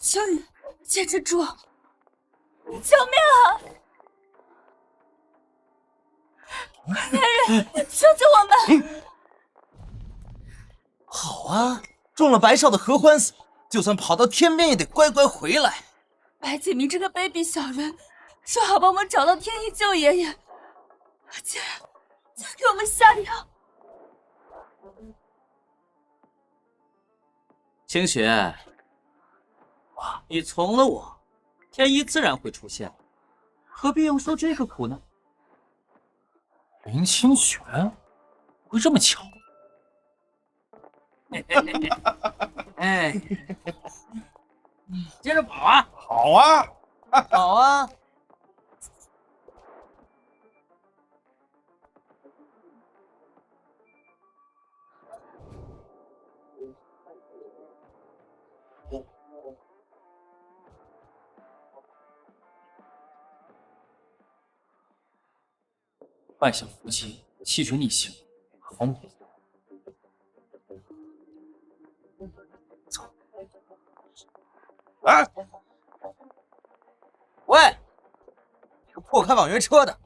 求你，剑之主，救命啊！男人，救救我们！好啊，中了白少的合欢伞，就算跑到天边也得乖乖回来。白锦明这个卑鄙小人，说好帮我们找到天一舅爷爷，竟然给我们下药！清雪，你从了我，天一自然会出现，何必用受这个苦呢？林清雪，会这么巧？哎，接着跑啊！好啊，好啊，败下伏击，气绝逆行，毫无。哎，喂，这个破开网约车的，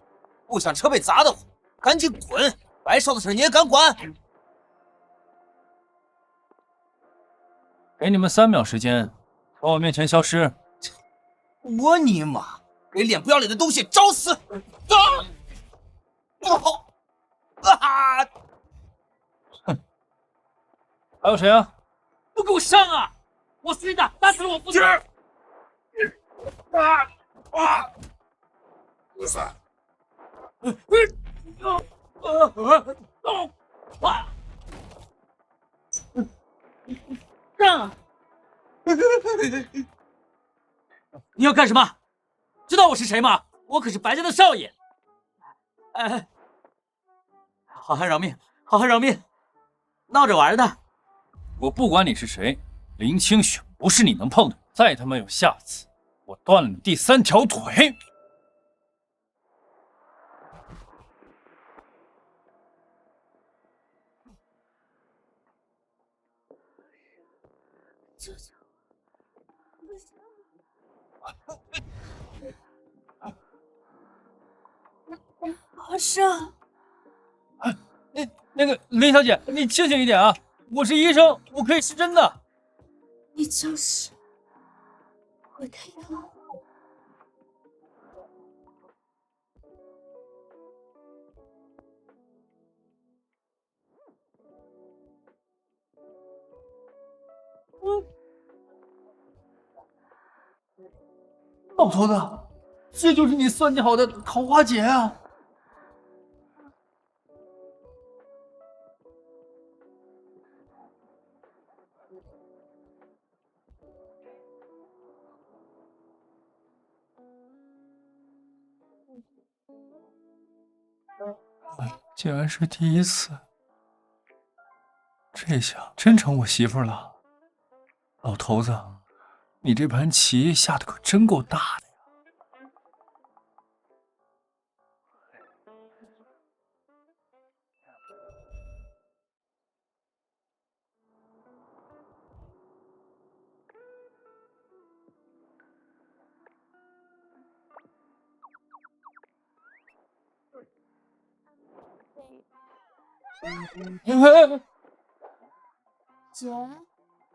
不想车被砸的慌，赶紧滚！白少的事你也敢管？给你们3秒时间，从我面前消失。我尼玛，给脸不要脸的东西找死！还有谁啊？不给我上啊！我随打，打死我不是！不是，让！你要干什么？知道我是谁吗？我可是白家的少爷！哎，好汉饶命，好汉饶命！闹着玩的。我不管你是谁，林清雪不是你能碰的。再他妈有下次，我断了你第3条腿！救救我！华生，那个林小姐，你清醒一点啊！我是医生，我可以是真的。你就是我的药。老头子，这就是你算计好的桃花劫啊！竟然是第1次，这下真成我媳妇了。老头子，你这盘棋下的可真够大的呀！姐，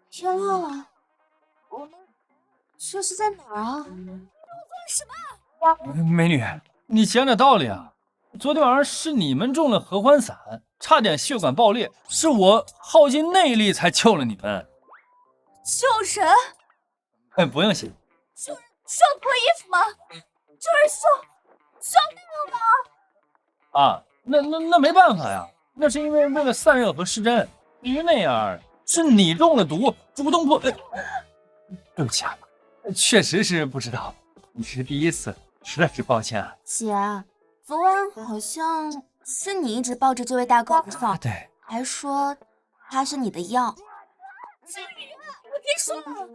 天亮了，我们这是在哪儿啊？美女，你讲点道理啊！昨天晚上是你们中了合欢伞，差点血管爆裂，是我耗尽内力才救了你们。救人？不用谢。救脱衣服吗？就是救命吗？啊，那没办法呀，那是因为了散热和失真。至于那样，是你中了毒，主动破。对不起啊，确实是不知道，你是第1次，实在是抱歉啊。姐，昨晚好像是你一直抱着这位大哥不放，对，还说他是你的药。至于，我别说了。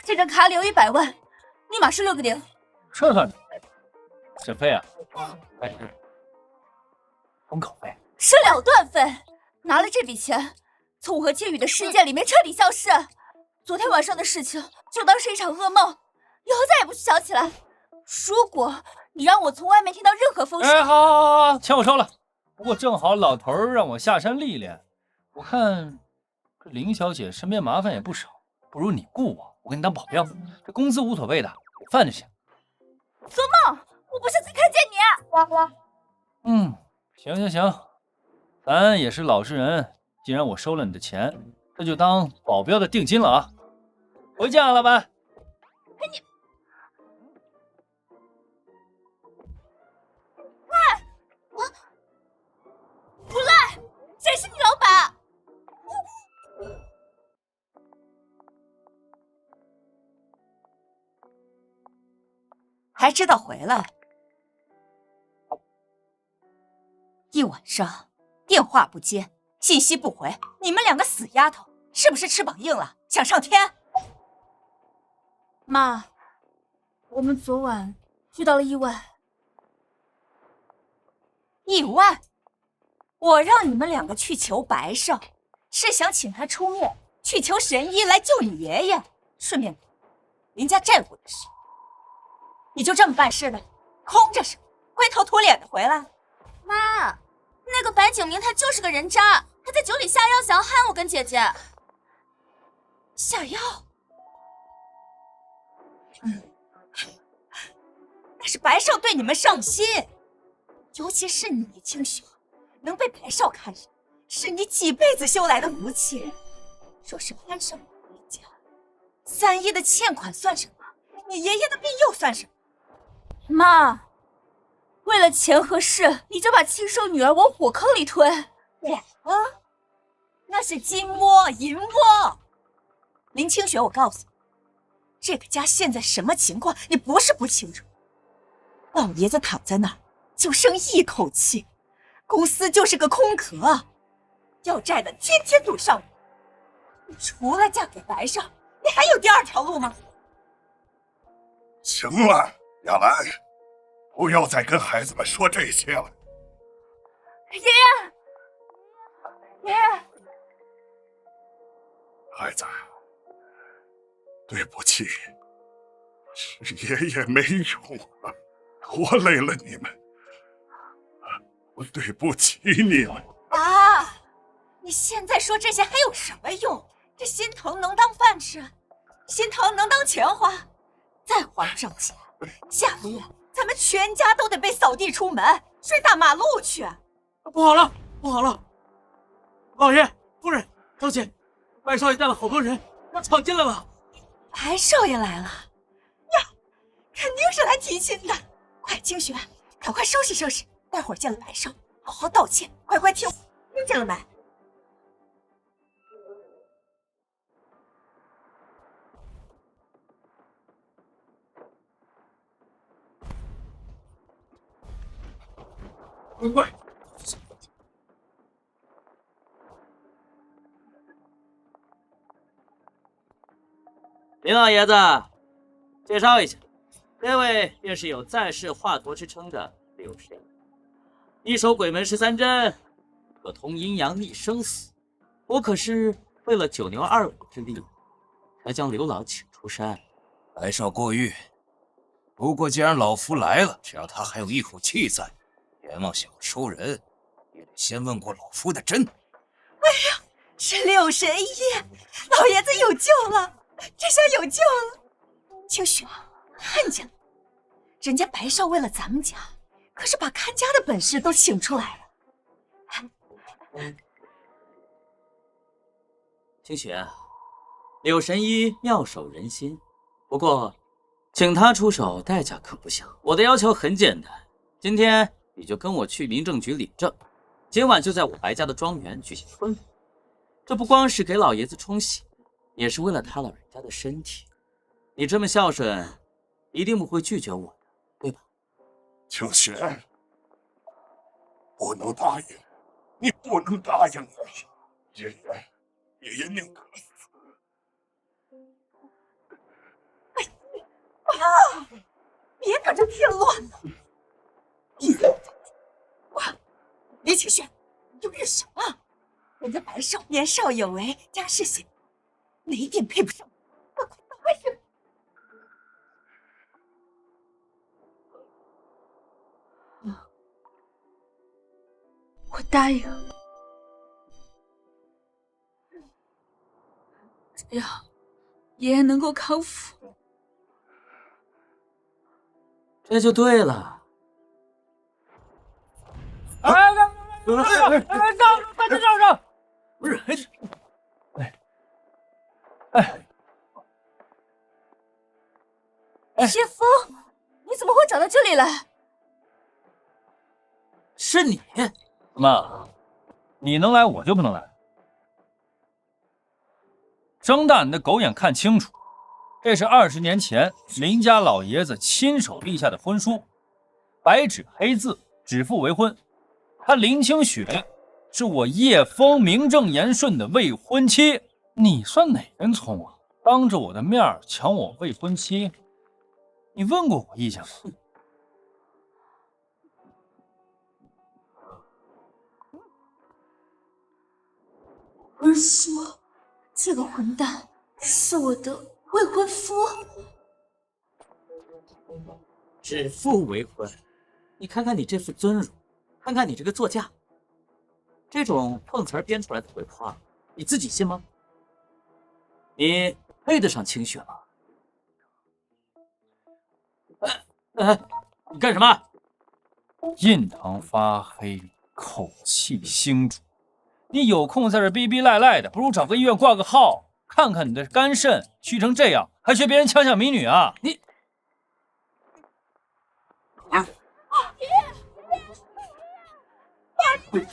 这张卡里有100万，立马是6个点。这算沈飞啊，还是封口费？是了断费。拿了这笔钱，从我和千羽的世界里面彻底消失。昨天晚上的事情就当是一场噩梦，以后再也不许想起来。如果你让我从外面听到任何风声，哎，好，钱我收了。不过正好老头让我下山历练，我看这林小姐身边麻烦也不少，不如你雇我给你当保镖，这工资无所谓的，有饭就行。做梦！我不想再看见你。行，咱也是老实人，既然我收了你的钱，这就当保镖的定金了啊。回见啊，老板。不赖，谁是你老板？还知道回来？一晚上电话不接，信息不回，你们两个死丫头是不是翅膀硬了，想上天？妈，我们昨晚遇到了意外。意外？我让你们两个去求白少，是想请他出面去求神医来救你爷爷，顺便林家债务的事。你就这么办事的，空着手，灰头土脸的回来？妈，那个白景明他就是个人渣，他在酒里下药，想要害我跟姐姐。下药？那是白少对你们上心，尤其是你清雪，能被白少看上，是你几辈子修来的福气。若是攀上我一家，3亿的欠款算什么？你爷爷的病又算什么？妈，为了钱和势，你就把亲生女儿往火坑里推，2个，那是金窝银窝。林清雪，我告诉你，这个家现在什么情况，你不是不清楚。老爷子躺在那儿，就剩一口气，公司就是个空壳，要债的天天堵上你。除了嫁给白少，你还有第2条路吗？行了，亚兰，不要再跟孩子们说这些了。爷爷，爷爷，孩子，对不起，是爷爷没用啊，拖累了你们，我对不起你们。啊，你现在说这些还有什么用？这心疼能当饭吃，心疼能当钱花。再还不上钱，下个月咱们全家都得被扫地出门，睡大马路去。不好了，老爷、夫人、小姐，白少爷带了好多人要闯进来了。白少爷来了呀，肯定是来提亲的。快，清雪，赶快收拾收拾，待会儿见了白少，好好道歉，乖乖听见了没？乖。林老爷子，介绍一下，这位便是有在世华佗之称的柳神，一手鬼门13针，可通阴阳逆生死。我可是为了九牛二虎之力，才将刘老请出山。白少过誉，不过既然老夫来了，只要他还有一口气在，阎王想收人，也得先问过老夫的真。哎呀，是柳神医，老爷子有救了，这下有救了。清雪，看见了，人家白少为了咱们家，可是把看家的本事都请出来了。清雪，柳神医妙手仁心，不过请他出手代价可不小。我的要求很简单，今天你就跟我去民政局领证，今晚就在我白家的庄园举行婚礼。这不光是给老爷子冲喜，也是为了他老人家的身体。你这么孝顺，一定不会拒绝我的，对吧？清雪，不能答应，你不能答应我。爷爷宁可死。白别搁这添乱了！李清轩，你犹豫什么？人家白少年少有为，家世显，哪一点配不上？快答应！我答应。只要爷爷能够康复，这就对了。让！不是，师傅，你怎么会找到这里来？是你？妈，你能来，我就不能来。睁大你的狗眼看清楚，这是20年前林家老爷子亲手立下的婚书，白纸黑字，指腹为婚。他林清雪是我叶枫名正言顺的未婚妻，你算哪根葱啊？当着我的面抢我未婚妻，你问过我意见吗？不是说这个混蛋是我的未婚夫？指腹为婚，你看看你这副尊容，看看你这个座驾，这种碰瓷儿编出来的鬼话，你自己信吗？你配得上清雪吗？你干什么？印堂发黑，口气腥浊。你有空在这逼逼赖赖的，不如找个医院挂个号，看看你的肝肾虚成这样，还学别人枪下美女啊！你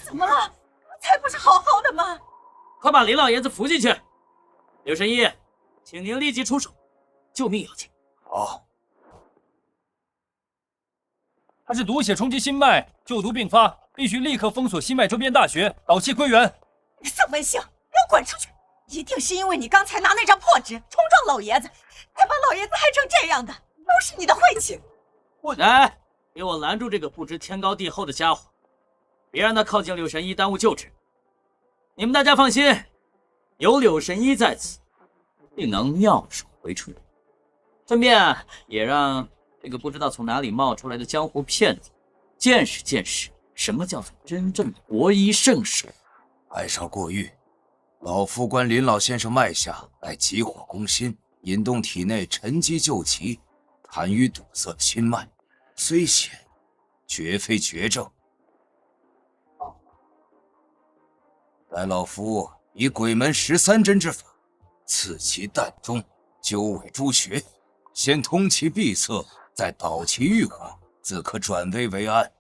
怎么了？才不是好好的吗？快把林老爷子扶进去！柳神医，请您立即出手，救命要紧。好。他是毒血冲击心脉，旧毒并发，必须立刻封锁心脉周边大穴，导气归元。宋文兴，给我滚出去！一定是因为你刚才拿那张破纸冲撞老爷子，才把老爷子害成这样的，都是你的晦气！来，给我拦住这个不知天高地厚的家伙，别让他靠近柳神医，耽误救治。你们大家放心，有柳神医在此，定能妙手回春。顺便也让这个不知道从哪里冒出来的江湖骗子见识见识什么叫做真正的国医圣手。白少过誉，老夫观林老先生脉下乃急火攻心，引动体内沉积旧疾，痰瘀堵塞心脉，虽险，绝非绝症。待老夫以鬼门13针之法，刺其膻中，揪尾诸穴，先通其闭塞，再导其郁火，自可转危为安。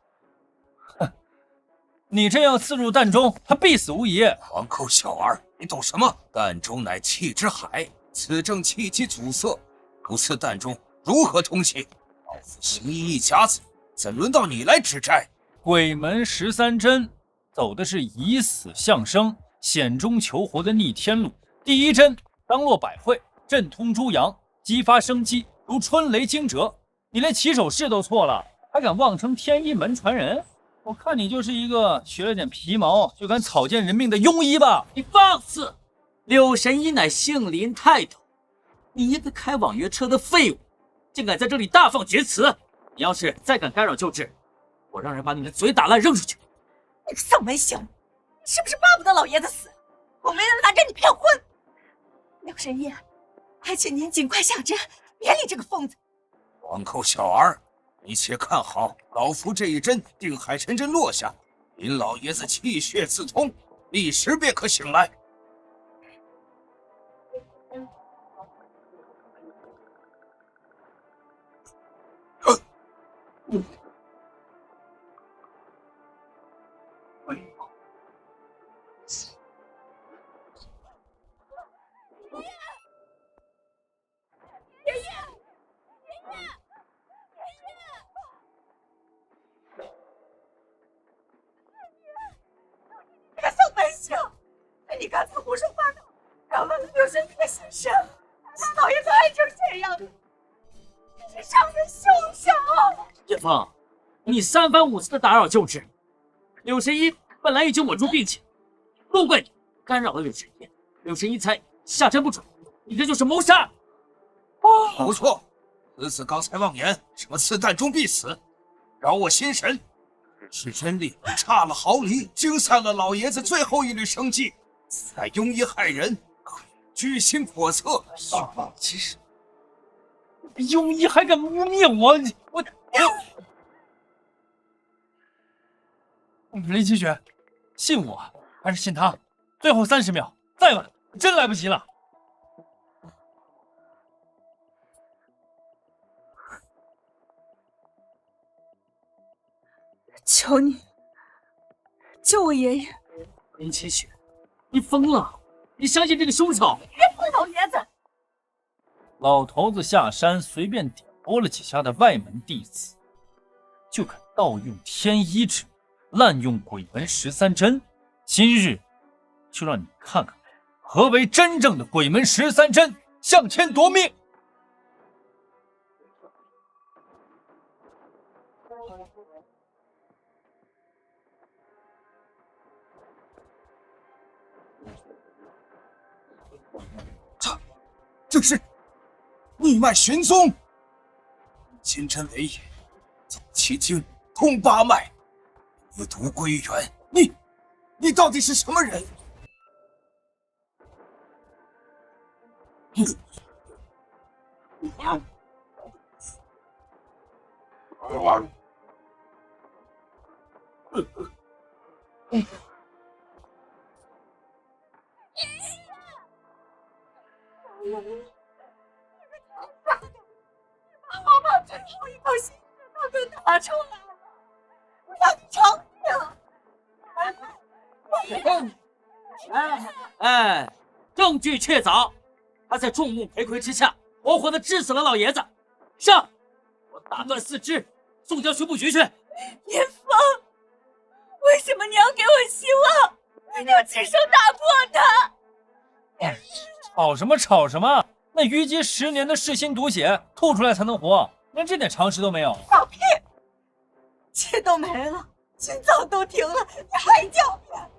你这样刺入膻中，他必死无疑。皇后小儿，你懂什么？膻中乃气之海，此正气机阻塞，不刺膻中，如何通气？老夫行医一甲子，怎轮到你来指摘？鬼门13针走的是以死向生、险中求活的逆天路。第一针当落百会，震通诸阳，激发生机，如春雷惊蛰。你连起手式都错了，还敢妄称天一门传人？我看你就是一个学了点皮毛就敢草菅人命的庸医吧！你放肆！柳神医乃杏林泰斗，你一个开网约车的废物，竟敢在这里大放厥词！你要是再敢干扰救治，我让人把你的嘴打烂扔出去！那个丧门星，你是不是巴不得老爷子死？我没人拦着你骗婚。柳神医，还请您尽快下针，别理这个疯子。皇后小儿，你且看好，老夫这一针定海神针落下，林老爷子气血自通，立时便可醒来。这个丧门星，你刚才胡说八道，扰乱了柳神医的心神，把老爷子害成这样，真是风，你三番五次的打扰救治，柳神医本来已经稳住病情，都怪你干扰了柳神医，柳神医才下针不准，你这就是谋杀！不错，此子刚才妄言什么刺弹中必死，扰我心神，是真力差了毫厘，惊散了老爷子最后一缕生机，再庸医害人，居心叵测。其实庸医还敢污蔑我！林清雪，信我还是信他？最后30秒，再晚真来不及了。求你救我爷爷！林清雪，你疯了！你相信这个凶手？别碰老爷子！老头子下山随便点拨了几下的外门弟子，就敢盗用天医之物，滥用鬼门13针。今日就让你看看何为真正的鬼门13针，向前夺命！这是逆脉寻踪，金针为也，走七经，通八脉，以毒归元。你到底是什么人？我把最后一口心血都给拿出来了，我要你偿命！哎，证据确凿，他在众目睽睽之下，活活的致死了老爷子。上，我打断4肢，送交巡捕局去。严峰，为什么你要给我希望？你要亲手打破他！吵什么吵什么？那虞姬10年的噬心毒血吐出来才能活，连这点常识都没有。放屁！气都没了，心脏都停了，你还狡辩？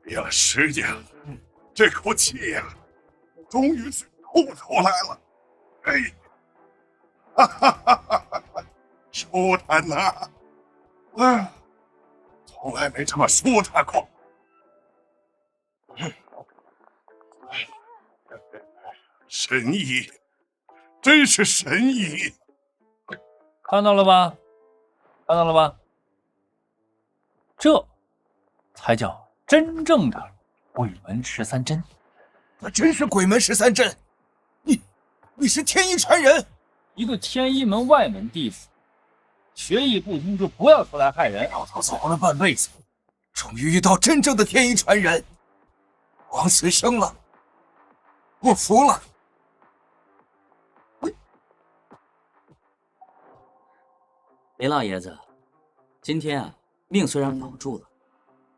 憋了10年了，这口气呀，终于是吐出来了。哎，哈哈哈哈哈！舒坦呐，从来没这么舒坦过。神医，真是神医！看到了吧？看到了吧？这才叫真正的鬼门13针。那真是鬼门13针！你是天医传人，一个天医门外门弟子，学艺不精就不要出来害人。老头子熬了半辈子，终于遇到真正的天医传人，王慈生了，我服了。林老爷子，今天啊，命虽然保住了，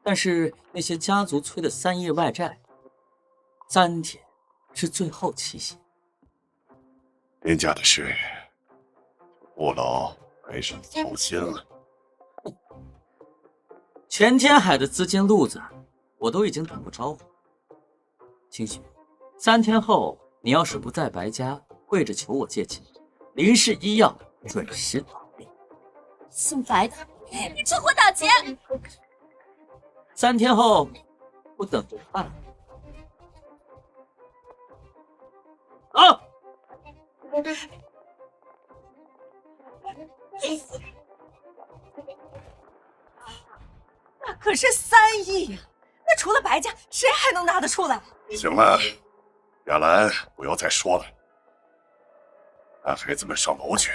但是那些家族催的3亿外债，3天是最后期限。林家的事，不劳没什么操心了。全天海的资金路子，我都已经打过招呼。清雪，3天后你要是不在白家跪着求我借钱，林氏医药准时倒闭。姓白的，你趁火打劫！3天后，我等着看。啊！那可是3亿呀！那除了白家，谁还能拿得出来？行了，亚兰，不要再说了，带孩子们上楼去。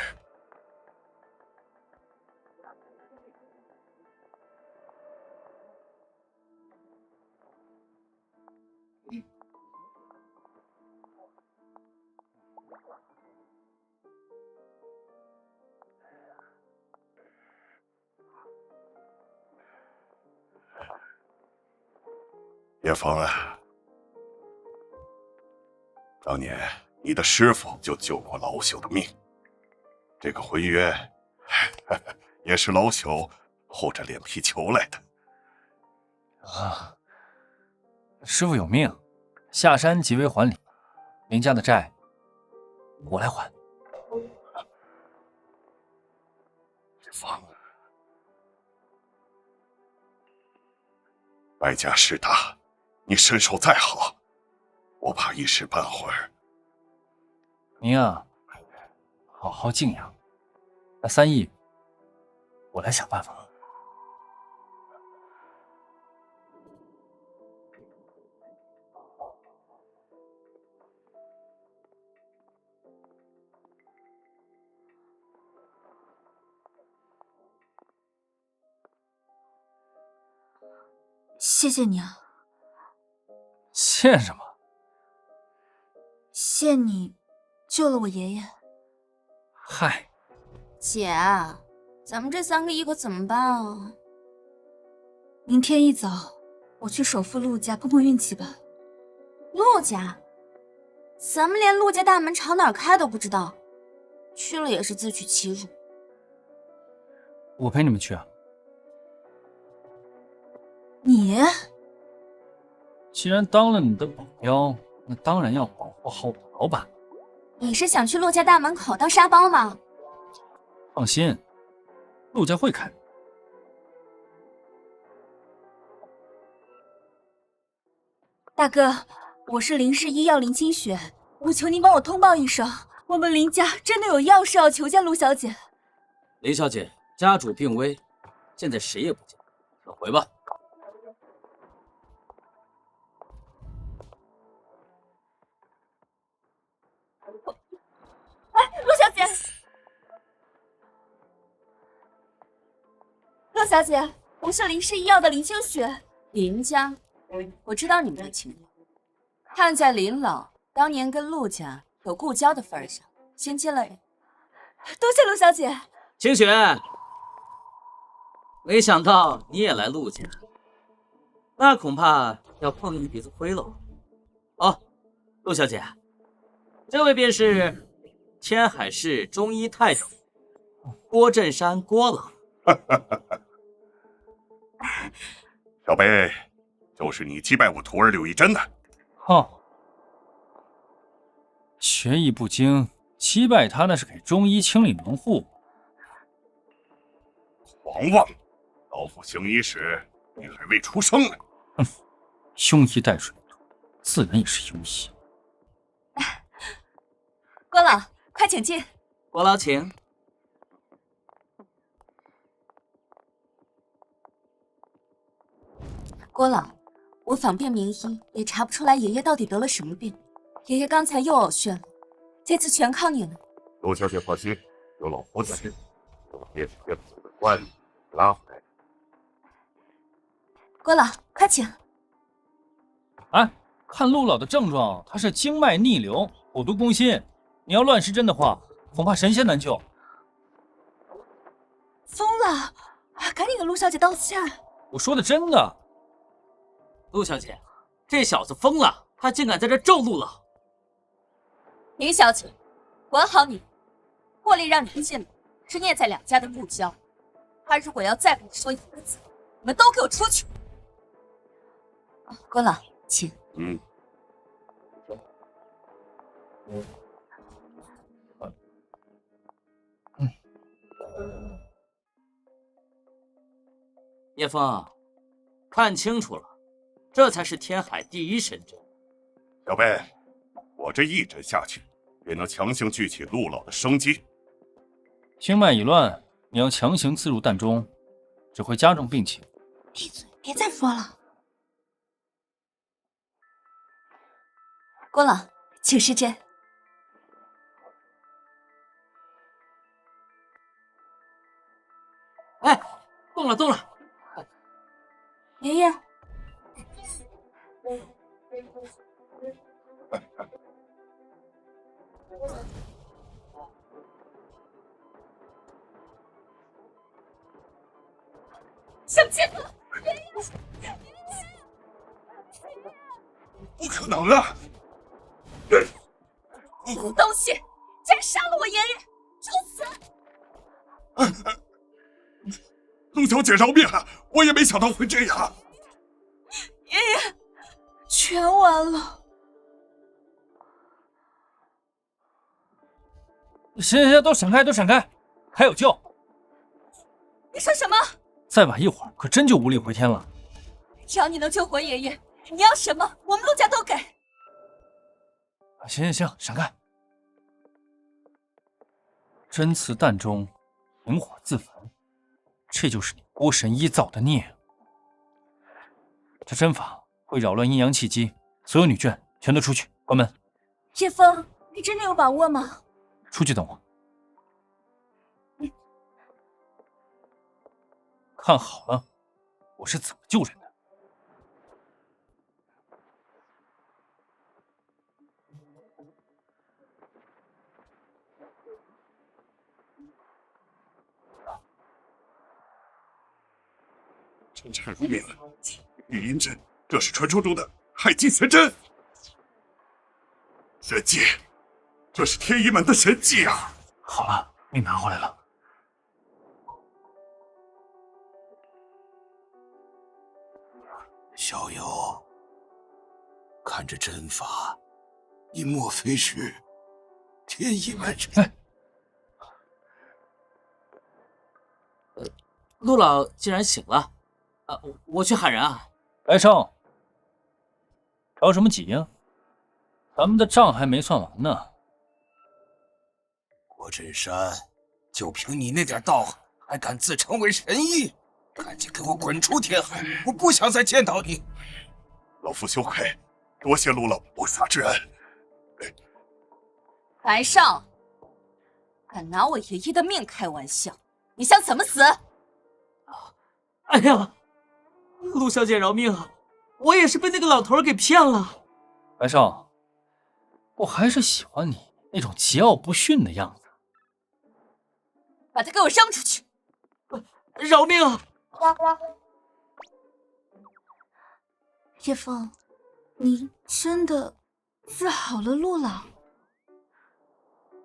叶枫啊，当年你的师傅就救过老朽的命，这个婚约也是老朽厚着脸皮求来的。啊，师傅有命，下山即为还礼，林家的债我来还。叶枫，败家势大，你身手再好，我怕一时半会儿。您啊，好好静养。那3亿，我来想办法。谢谢你啊，谢什么？谢你救了我爷爷。嗨，姐，咱们这3个亿可怎么办啊？明天一早我去首富陆家碰碰运气吧。陆家？咱们连陆家大门朝哪儿开都不知道，去了也是自取其辱。我陪你们去啊。你？既然当了你的保镖，那当然要保护好我的老板。你是想去陆家大门口当沙包吗？放心，陆家会开。大哥，我是林氏医药林清雪，我求您帮我通报一声，我们林家真的有要事要求见陆小姐。林小姐，家主病危，现在谁也不见，撤回吧。陆小姐，陆小姐，我是林氏医药的林清雪。林家，我知道你们的情况。看在林老当年跟陆家有故交的份上，先接了人。多谢陆小姐。清雪，没想到你也来陆家，那恐怕要碰一鼻子灰喽。哦，陆小姐，这位便是天海市中医泰斗郭振山郭老。小贝，就是你击败我徒儿柳一真的。哼，学艺不精，击败他那是给中医清理门户。狂妄！老夫行医时，你还未出生呢。哼，庸医带水土，自然也是庸医。郭老，快请进。郭老，请。郭老，我访遍名医，也查不出来爷爷到底得了什么病。爷爷刚才又呕血了，这次全靠你了。陆小姐放心，有老夫在，我也别把这个关拉回来。郭老，快请。哎，看陆老的症状，他是经脉逆流，火毒攻心。你要乱施针的话，恐怕神仙难救。疯了！赶紧给陆小姐道歉。我说的真的。陆小姐，这小子疯了，他竟敢在这咒陆老。林小姐，管好你，霍力让你们进来，是聂在两家的故交。他如果要再不说一个字，你们都给我出去。郭老，请。叶枫，看清楚了，这才是天海第一神针。小贝，我这一针下去，便能强行聚起陆老的生机。经脉已乱，你要强行刺入膻中，只会加重病情。闭嘴，别再说了。郭老，请施针。哎，动了动了！爷爷，小杰，不可能啊！狗东西，竟然杀了我爷爷，找死！陆小姐饶命啊！我也没想到会这样。爷爷，全完了。行，都闪开，都闪开，还有救！你说什么？再晚一会儿，可真就无力回天了。只要你能救活爷爷，你要什么，我们陆家都给。行，闪开。真刺蛋中，引火自焚，这就是你郭神医造的孽。这针法会扰乱阴阳气机，所有女眷全都出去，关门。叶枫，你真的有把握吗？出去等我。看好了，我是怎么救人的。陈产如命，玉阴针，这是传说中的太极玄针，神技，这是天一门的神技啊！好了，命拿回来了。小友，看这针法，你莫非是天一门人？陆老既然醒了，我去喊人啊。白胜，着什么急呀？咱们的账还没算完呢。郭振山，就凭你那点道行，还敢自称为神医？赶紧给我滚出天海！我不想再见到你。老夫羞愧，多谢陆老菩萨之恩。白少，敢拿我爷爷的命开玩笑，你想怎么死？哎呀，陆小姐饶命啊！我也是被那个老头给骗了。白胜，我还是喜欢你那种桀骜不驯的样子。把他给我扔出去！饶命啊！叶枫，你真的治好了陆老？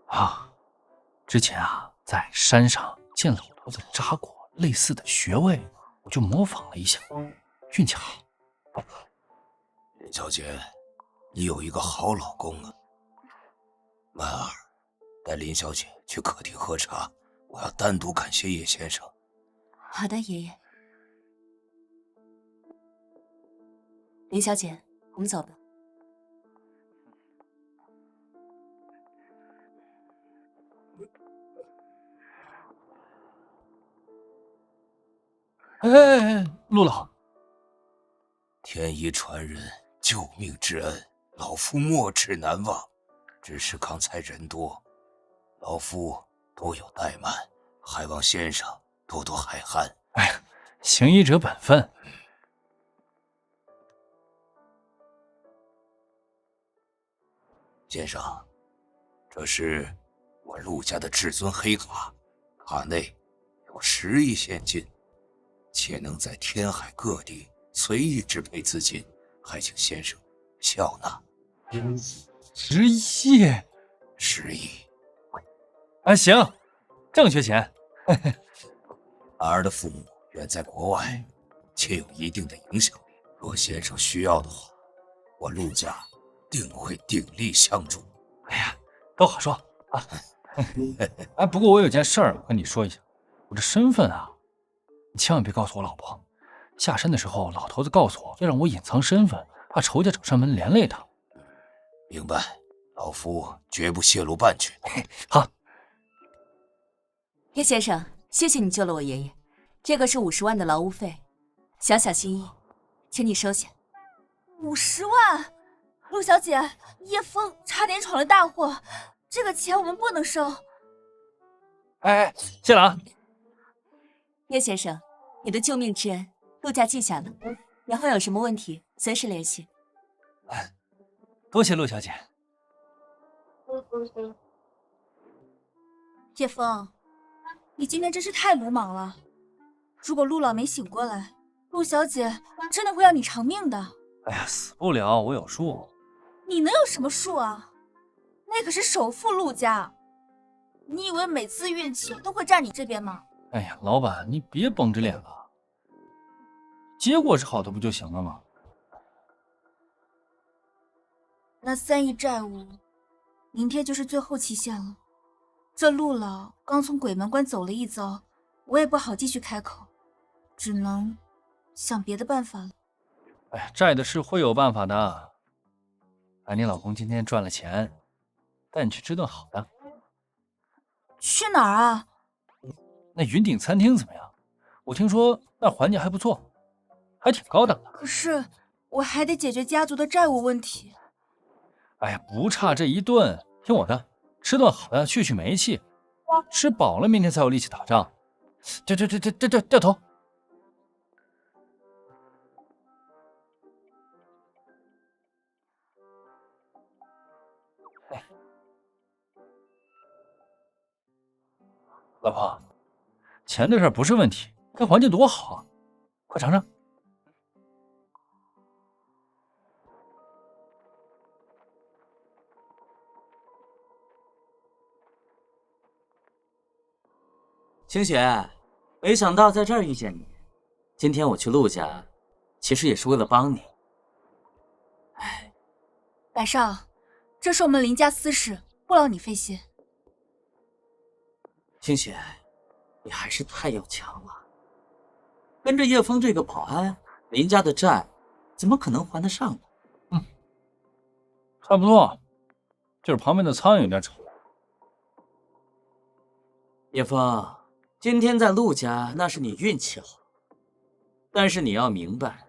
啊，之前在山上见老头子扎过类似的穴位，我就模仿了一下，运气好。林小姐，你有一个好老公啊。曼儿，带林小姐去客厅喝茶，我要单独感谢叶先生。好的，爷爷。林小姐，我们走吧。哎，陆老，天一传人，救命之恩，老夫没齿难忘。只是刚才人多，老夫多有怠慢，还望先生多多海涵。哎呀，行医者本分。先生，这是我陆家的至尊黑卡，卡内有10亿现金，且能在天海各地随意支配资金，还请先生笑纳。10亿？10亿。啊，行，正缺钱。儿的父母远在国外，且有一定的影响力。若先生需要的话，我陆家定会鼎力相助。哎呀，都好说啊。哎，不过我有件事儿跟你说一下，我这身份你千万别告诉我老婆。下山的时候，老头子告诉我要让我隐藏身份，怕仇家找上门连累他。明白，老夫绝不泄露半句。好，叶先生，谢谢你救了我爷爷，这个是50万的劳务费，小小心意，请你收下。50万，陆小姐，叶枫差点闯了大祸，这个钱我们不能收。哎，谢了啊。叶先生，你的救命之恩，陆家记下了，以后有什么问题随时联系。多谢陆小姐。叶枫，你今天真是太鲁莽了。如果陆老没醒过来，陆小姐真的会要你偿命的。哎呀，死不了，我有数。你能有什么数啊？那可是首富陆家，你以为每次运气都会站你这边吗？哎呀，老板，你别绷着脸了，结果是好的不就行了吗？那3亿债务，明天就是最后期限了。这陆老刚从鬼门关走了一遭，我也不好继续开口，只能想别的办法了。哎呀，债的事会有办法的。哎，你老公今天赚了钱，带你去吃顿好的。去哪儿啊？那云顶餐厅怎么样？我听说那环境还不错，还挺高档的。可是我还得解决家族的债务问题。哎呀，不差这一顿，听我的，吃顿好的去煤气，吃饱了明天才有力气打仗。掉头。老婆，钱的事不是问题，这环境多好啊，快尝尝。清雪，没想到在这儿遇见你。今天我去陆家，其实也是为了帮你。哎，百少，这是我们林家私事，不劳你费心。清雪，你还是太要强了。跟着叶枫这个保安，林家的债怎么可能还得上呢？差不多，就是旁边的苍蝇有点吵。叶枫，今天在陆家那是你运气好，但是你要明白，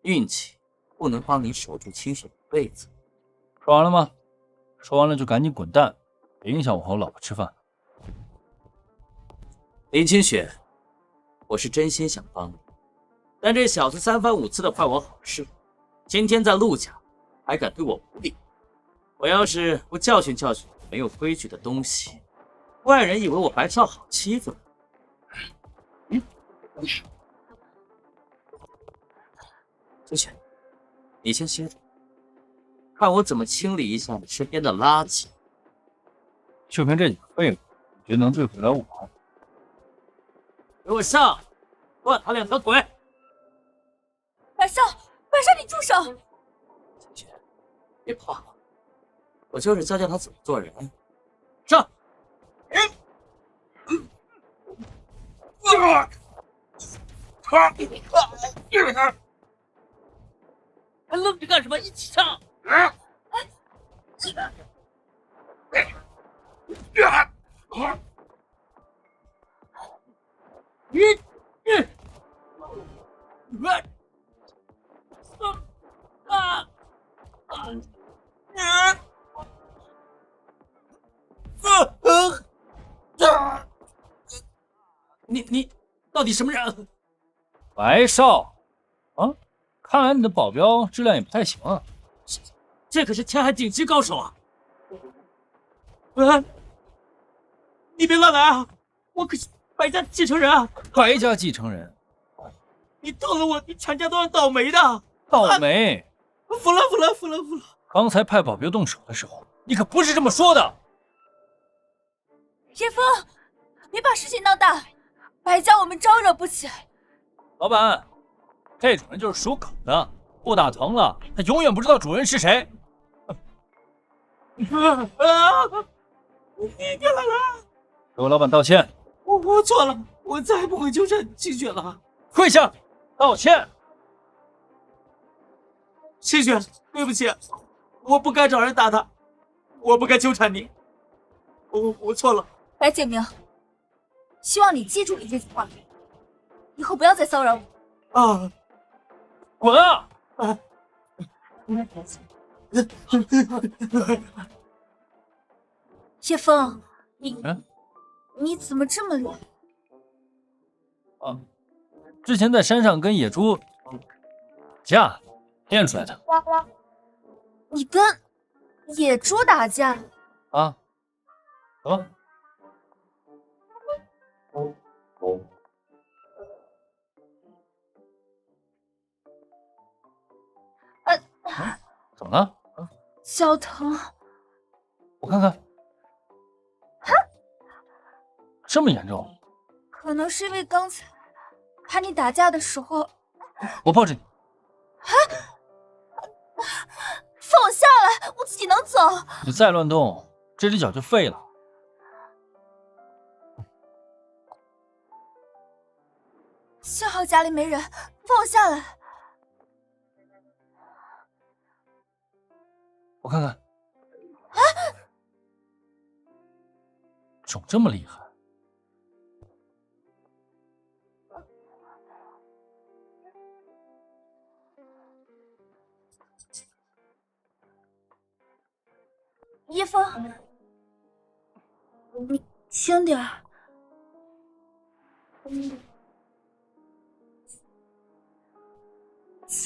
运气不能帮你守住清雪一辈子。说完了吗？说完了就赶紧滚蛋，别影响我和我老婆吃饭。林清雪，我是真心想帮你，但这小子3番5次的坏我好事，今天在陆家还敢对我无礼，我要是不教训教训没有规矩的东西，外人以为我白少好欺负呢。清雪，你先歇着，看我怎么清理一下你身边的垃圾。就凭这几个废物，你觉得能对付得了我？给我上，断他2条腿！百少，你住手！清雪，别怕我，我就是教教他怎么做人。上！还愣着干什么？一起上！你到底什么人？白少，啊，看来你的保镖质量也不太行啊。这可是天海顶级高手啊！你别乱来啊！我可是白家继承人啊！白家继承人，你动了我，你全家都要倒霉的！倒霉！服了！刚才派保镖动手的时候，你可不是这么说的。叶枫，别把事情闹大，白家我们招惹不起。老板，这种人就是属狗的，不打疼了，他永远不知道主人是谁。你别来了！给我老板道歉。我错了，我再也不会纠缠清雪了。跪下，道歉。清雪，对不起，我不该找人打他，我不该纠缠你，我错了。白简明，希望你记住你这句话，以后不要再骚扰我。啊！滚啊！叶枫，你怎么这么厉害？啊，之前在山上跟野猪架练出来的。你跟野猪打架？啊，走吧。脚疼。我看看。这么严重？可能是因为刚才怕你打架的时候。我抱着你。放我下来，我自己能走。你再乱动，这只脚就废了。幸好家里没人，放我下来。我看看。肿这么厉害？叶枫，你轻点儿。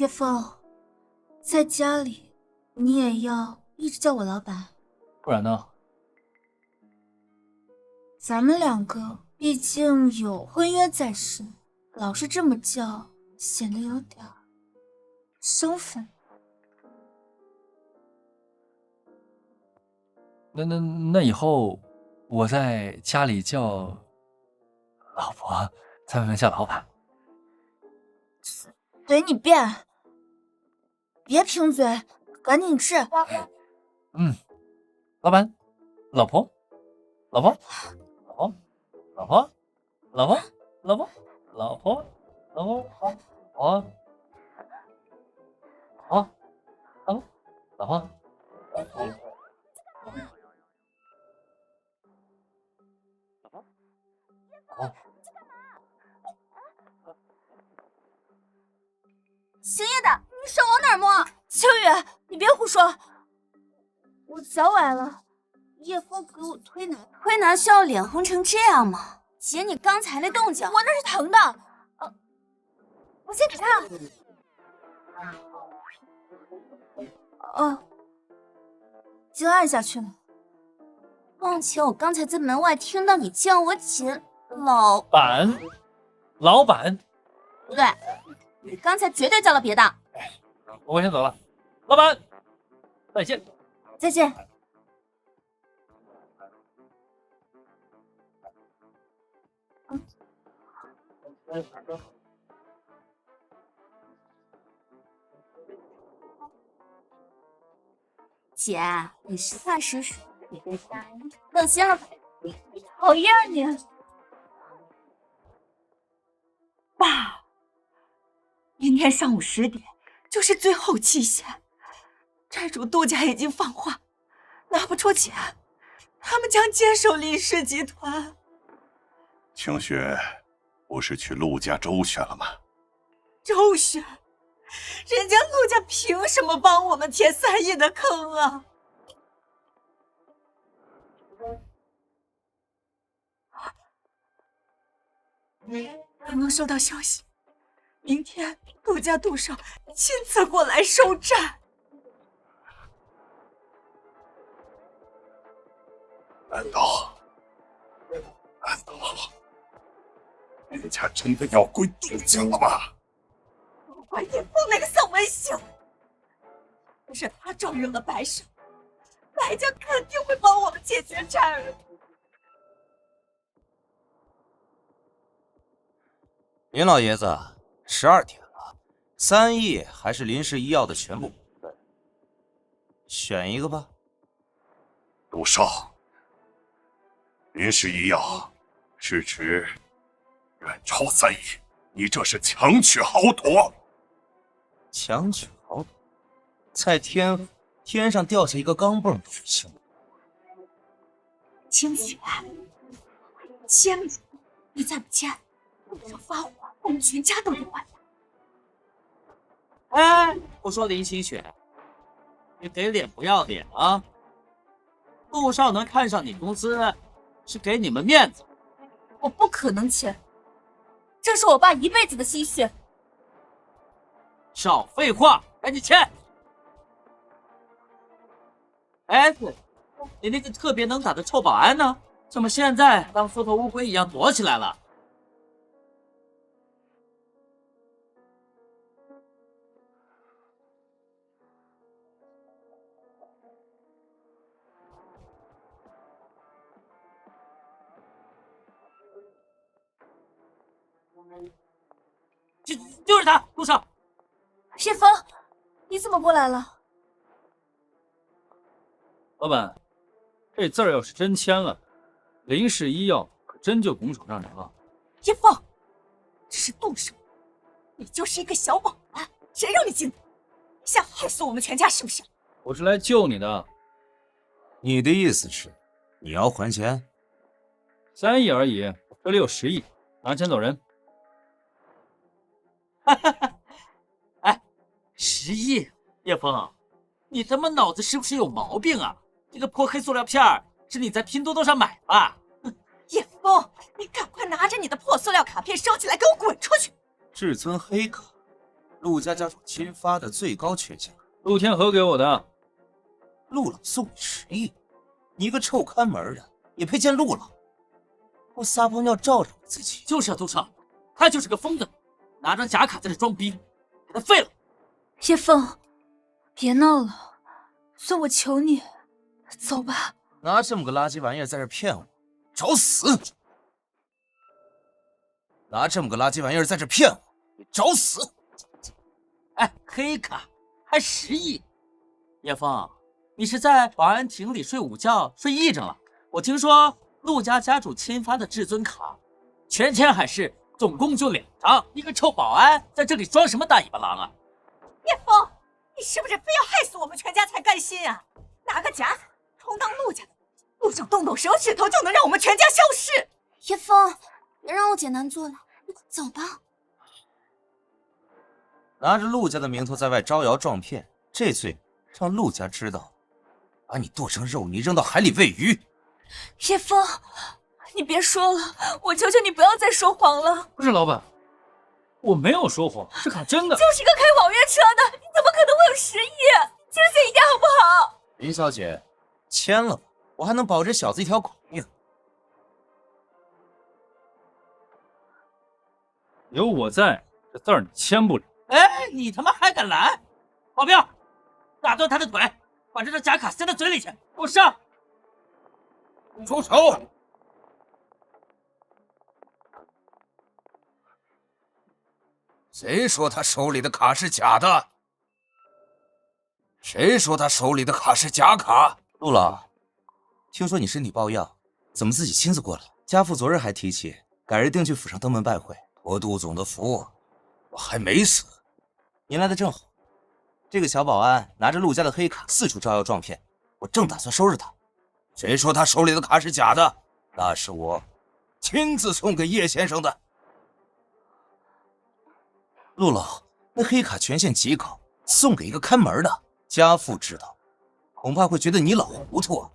叶枫，在家里你也要一直叫我老板，不然呢？咱们两个毕竟有婚约在身，老是这么叫，显得有点生分。那以后我在家里叫老婆，在外面叫老板。随你便，别贫嘴，赶紧吃。老板，老婆，老婆，老婆，老婆，老婆，老婆，老婆，老婆，好，好，好，老婆。姓叶的，你手往哪儿摸？秋雨，你别胡说。我脚崴了，叶枫给我推拿。推拿需要脸红成这样吗？姐，你刚才那动静，我那是疼的。我先给他。已经按下去了。况且我刚才在门外听到你叫我姐老板，不对，你刚才绝对叫了别的。我先走了，老板，再见。再见。姐，你实话实说，你对家放心了吧？讨厌你，爸，明天上午10点就是最后期限，债主杜家已经放话，拿不出钱，他们将接手林氏集团。清雪不是去陆家周旋了吗？周旋？人家陆家凭什么帮我们填3亿的坑啊？刚刚收到消息，明天杜家杜少亲自过来收债。难道人家真的要归杜家了吗？不管叶枫那个丧门星，要是他招惹了白少，白家肯定会帮我们解决债务。林老爷子，12点了，3亿还是林氏医药的全部股份，选一个吧。杜少，林氏医药市值远超3亿，你这是强取豪夺！强取豪夺，在天上掉下一个钢镚都行。清雪，签名，你再不签，杜少发火，我们全家都得完蛋。哎，我说林清雪，你给脸不要脸啊！杜少能看上你公司，是给你们面子。我不可能签，这是我爸一辈子的心血。少废话，赶紧签！哎，对，你那个特别能打的臭保安呢？怎么现在当缩头乌龟一样躲起来了？就是他，陆少。叶枫，你怎么过来了？老板，这字儿要是真签了，林氏医药可真就拱手让人了。叶枫，这是动手，你就是一个小保安，谁让你进的？想害死我们全家是不是？我是来救你的。你的意思是，你要还钱3亿而已，这里有10亿，拿钱走人。哎，10亿，叶枫，你他妈脑子是不是有毛病啊？这个破黑塑料片是你在拼多多上买吧？叶枫，你赶快拿着你的破塑料卡片收起来，给我滚出去！至尊黑卡，陆家家主亲发的最高权限。陆天河给我的。陆老送你10亿，你一个臭看门的也配见陆老？我撒泡尿照着我自己。就是啊，杜少，他就是个疯子，拿张假卡在这装逼，给他废了。叶枫，别闹了，算我求你，走吧。拿这么个垃圾玩意儿在这骗我，找死！拿这么个垃圾玩意儿在这骗我，你找死！哎，黑卡还10亿，叶枫，你是在保安亭里睡午觉睡癔症了？我听说陆家家主亲发的至尊卡，全签海誓，总共就2张，一个臭保安在这里装什么大尾巴狼啊？叶枫，你是不是非要害死我们全家才甘心啊？拿个假卡充当陆家的，陆上动动手指头就能让我们全家消失？叶枫，别让我姐难做了，你快走吧。拿着陆家的名头在外招摇撞骗，这罪让陆家知道，把你剁成肉泥扔到海里喂鱼。叶枫，你别说了，我求求你不要再说谎了。不是老板，我没有说谎，这卡真的。就是个开网约车的，你怎么可能会有10亿？清醒一点好不好？林小姐，签了吧，我还能保这小子一条狗命。有我在，这字儿你签不了。哎，你他妈还敢拦！保镖，打断他的腿，把这张假卡塞到嘴里去，给我上！住手！谁说他手里的卡是假的？谁说他手里的卡是假卡？陆老，听说你身体抱恙，怎么自己亲自过来？家父昨日还提起，改日定去府上登门拜会。托杜总的福，我还没死。您来的正好，这个小保安拿着陆家的黑卡四处招摇撞骗，我正打算收拾他。谁说他手里的卡是假的？那是我亲自送给叶先生的。陆老，那黑卡权限极高，送给一个看门的，家父知道，恐怕会觉得你老糊涂啊。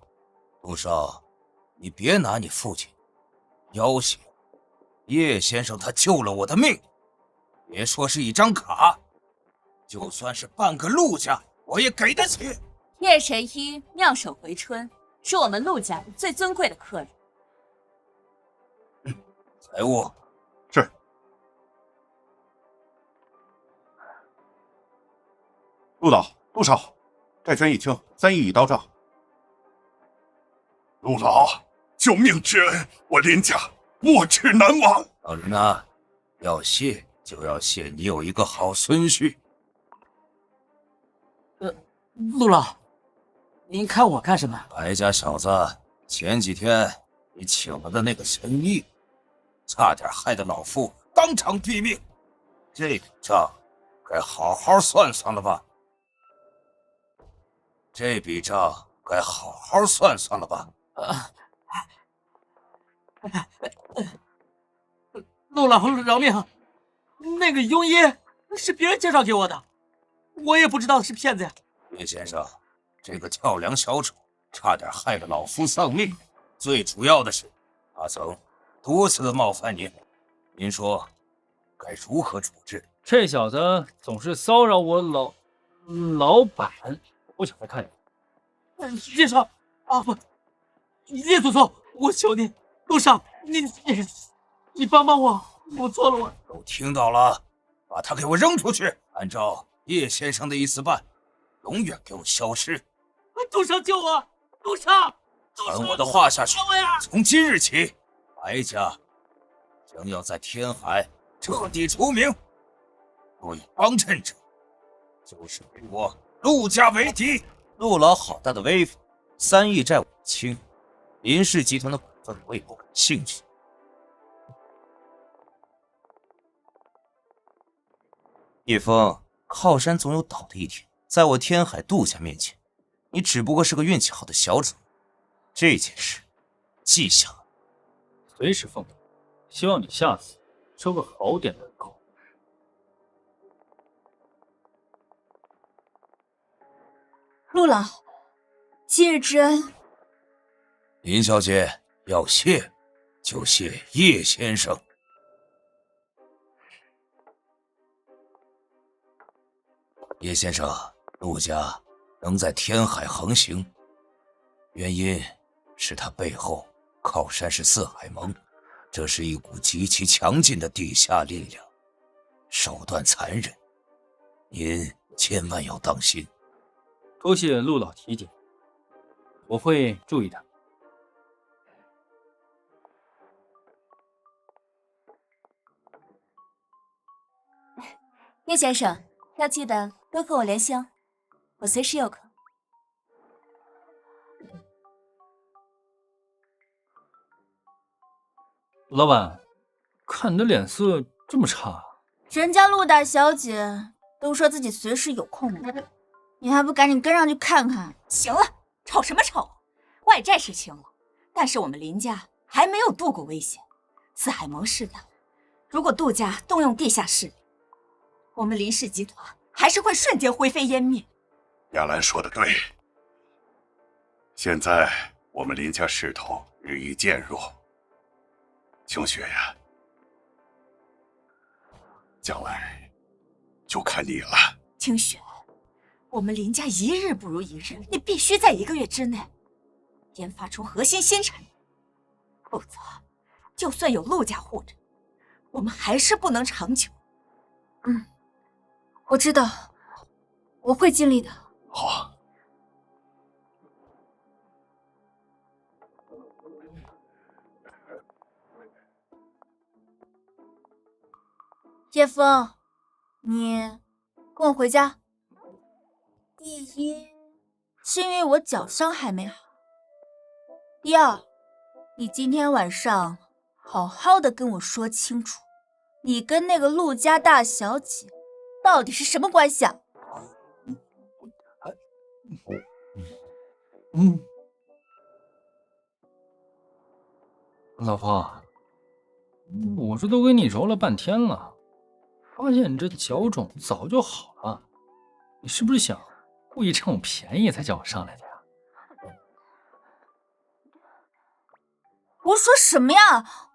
陆少，你别拿你父亲要挟我。叶先生他救了我的命，别说是一张卡，就算是半个陆家，我也给得起。叶神医妙手回春，是我们陆家最尊贵的客人。财务是。陆导、陆少，债权已清，3亿已到账。陆老，救命之恩，我林家没齿难忘。老人呐，要谢就要谢你有一个好孙婿。陆老，您看我干什么？白家小子，前几天你请了的那个神医，差点害得老夫当场毙命，这笔账该好好算算了吧？这笔账该好好算算了吧？陆老饶命！那个庸医是别人介绍给我的，我也不知道是骗子呀。叶先生，这个跳梁小丑差点害了老夫丧命，最主要的是，他曾多次的冒犯您，您说该如何处置？这小子总是骚扰我老板，我不想再看见。叶少啊，不，叶祖宗，我求你，陆少，你帮帮我，我错了，我都听到了，把他给我扔出去，按照叶先生的意思办，永远给我消失。杜少救我，杜少，传我的话下去，救我呀！从今日起，白家将要在天海彻底除名。若有帮衬者，就是与我陆家为敌。陆老好大的威风，3亿债我清，林氏集团的股份我也不感兴趣。叶枫，靠山总有倒的一天，在我天海杜家面前，你只不过是个运气好的小主。这件事记下了，随时奉陪。希望你下次收个好点的狗。陆老，今日之恩，林小姐要谢就谢叶先生。叶先生，陆家能在天海横行，原因是他背后靠山是四海盟，这是一股极其强劲的地下力量，手段残忍，您千万要当心。多谢陆老提点，我会注意的。叶先生要记得多和我联系哦，我随时有空。老板，看你的脸色这么差，人家陆大小姐都说自己随时有空呢，你还不赶紧跟上去看看？行了，吵什么吵？外债是清了，但是我们林家还没有度过危险。四海盟试探，如果杜家动用地下势力，我们林氏集团还是会瞬间灰飞烟灭。亚兰说的对，现在我们林家势头日益渐弱，清雪呀，将来就看你了。清雪，我们林家一日不如一日，你必须在1个月之内研发出核心新产品，否则就算有陆家护着，我们还是不能长久。我知道，我会尽力的。好。叶枫，你跟我回家。第一，是因为我脚伤还没好；第二，你今天晚上好好的跟我说清楚，你跟那个陆家大小姐到底是什么关系啊？老婆，我这都给你揉了半天了，发现你这脚肿早就好了，你是不是想故意趁我便宜才叫我上来的呀？我说什么呀？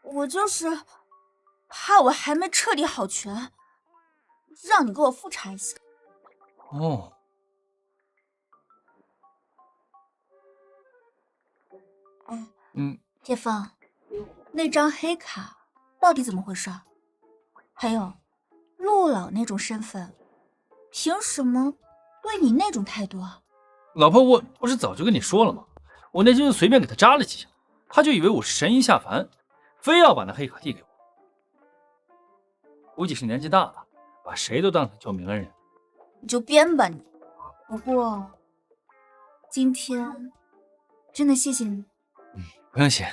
我就是怕我还没彻底好全，让你给我复查一下。哦，叶枫，那张黑卡到底怎么回事？还有，陆老那种身份，凭什么对你那种态度啊？老婆，我不是早就跟你说了吗？我那就随便给他扎了几下，他就以为我是神医下凡，非要把那黑卡递给我。估计是年纪大了，把谁都当成救命恩人。你就编吧你。不过，今天真的谢谢你。不用谢。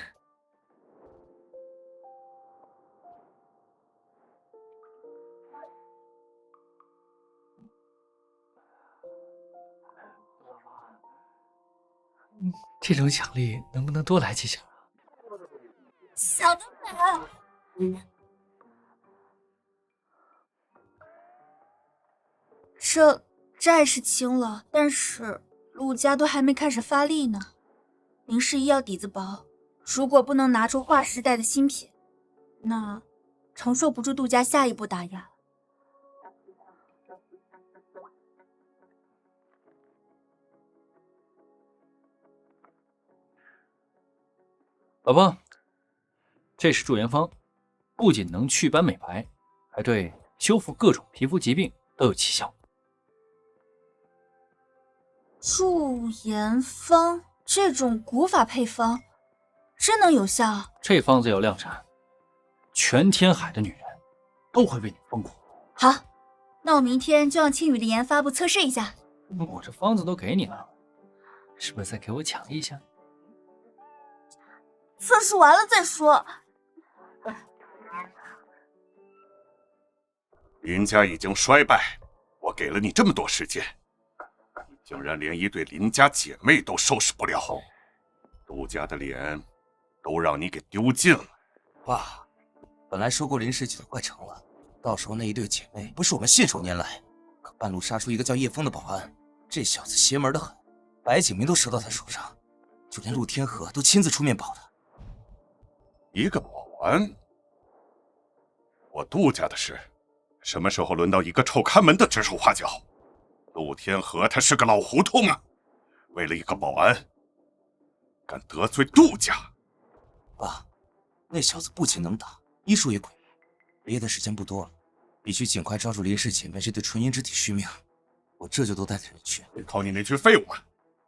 这种奖励能不能多来几下啊？想得美！这债是清了，但是陆家都还没开始发力呢。林氏医药底子薄，如果不能拿出划时代的新品，那承受不住杜家下一步打压。老婆，这是驻颜方，不仅能祛斑美白，还对修复各种皮肤疾病都有奇效。驻颜方这种古法配方真能有效？这方子要量产，全天海的女人都会为你疯狂。好，那我明天就让青羽的研发部测试一下。我这方子都给你了，是不是再给我抢一下？测试完了再说。林家已经衰败，我给了你这么多时间，你竟然连一对林家姐妹都收拾不了，杜家的脸都让你给丢尽了。爸，本来收购林氏集团快成了，到时候那一对姐妹不是我们信手拈来，可半路杀出一个叫叶枫的保安，这小子邪门的很，白景明都折到他手上，就连陆天河都亲自出面保的。一个保安？我杜家的事，什么时候轮到一个臭看门的指手画脚？陆天河他是个老糊涂吗？为了一个保安，敢得罪杜家？爸，那小子不仅能打，医术也鬼秘，憋的时间不多，必须尽快抓住林氏姐妹这对纯阴之体续命。我这就都带着人去。靠你那群废物们，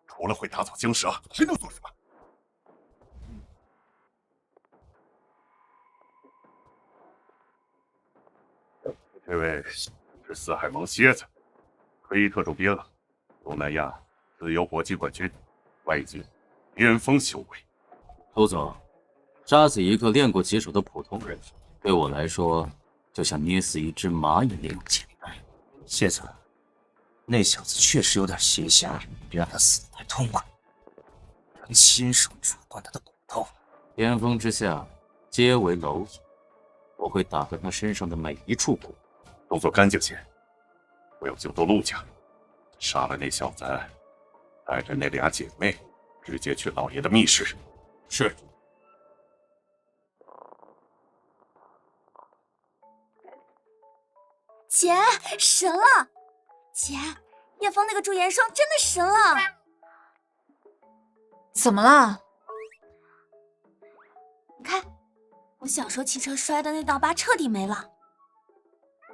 除了会打草惊蛇，还能做什么？这位是四海盟蝎子，退役特种兵，东南亚自由搏击冠军，外籍巅峰修为。陆总，杀死一个练过几手的普通人，对我来说就像捏死一只蚂蚁那样简单。蝎子，那小子确实有点邪侠，别让他死得太痛快。能亲手抓断他的骨头。巅峰之下，皆为蝼蚁。我会打断他身上的每一处骨。动作干净些，不要惊动陆家。杀了那小子，带着那俩姐妹，直接去老爷的密室。是。姐，神了！姐，叶枫那个驻颜霜真的神了！怎么了？你看，我小时候骑车摔的那道疤彻底没了。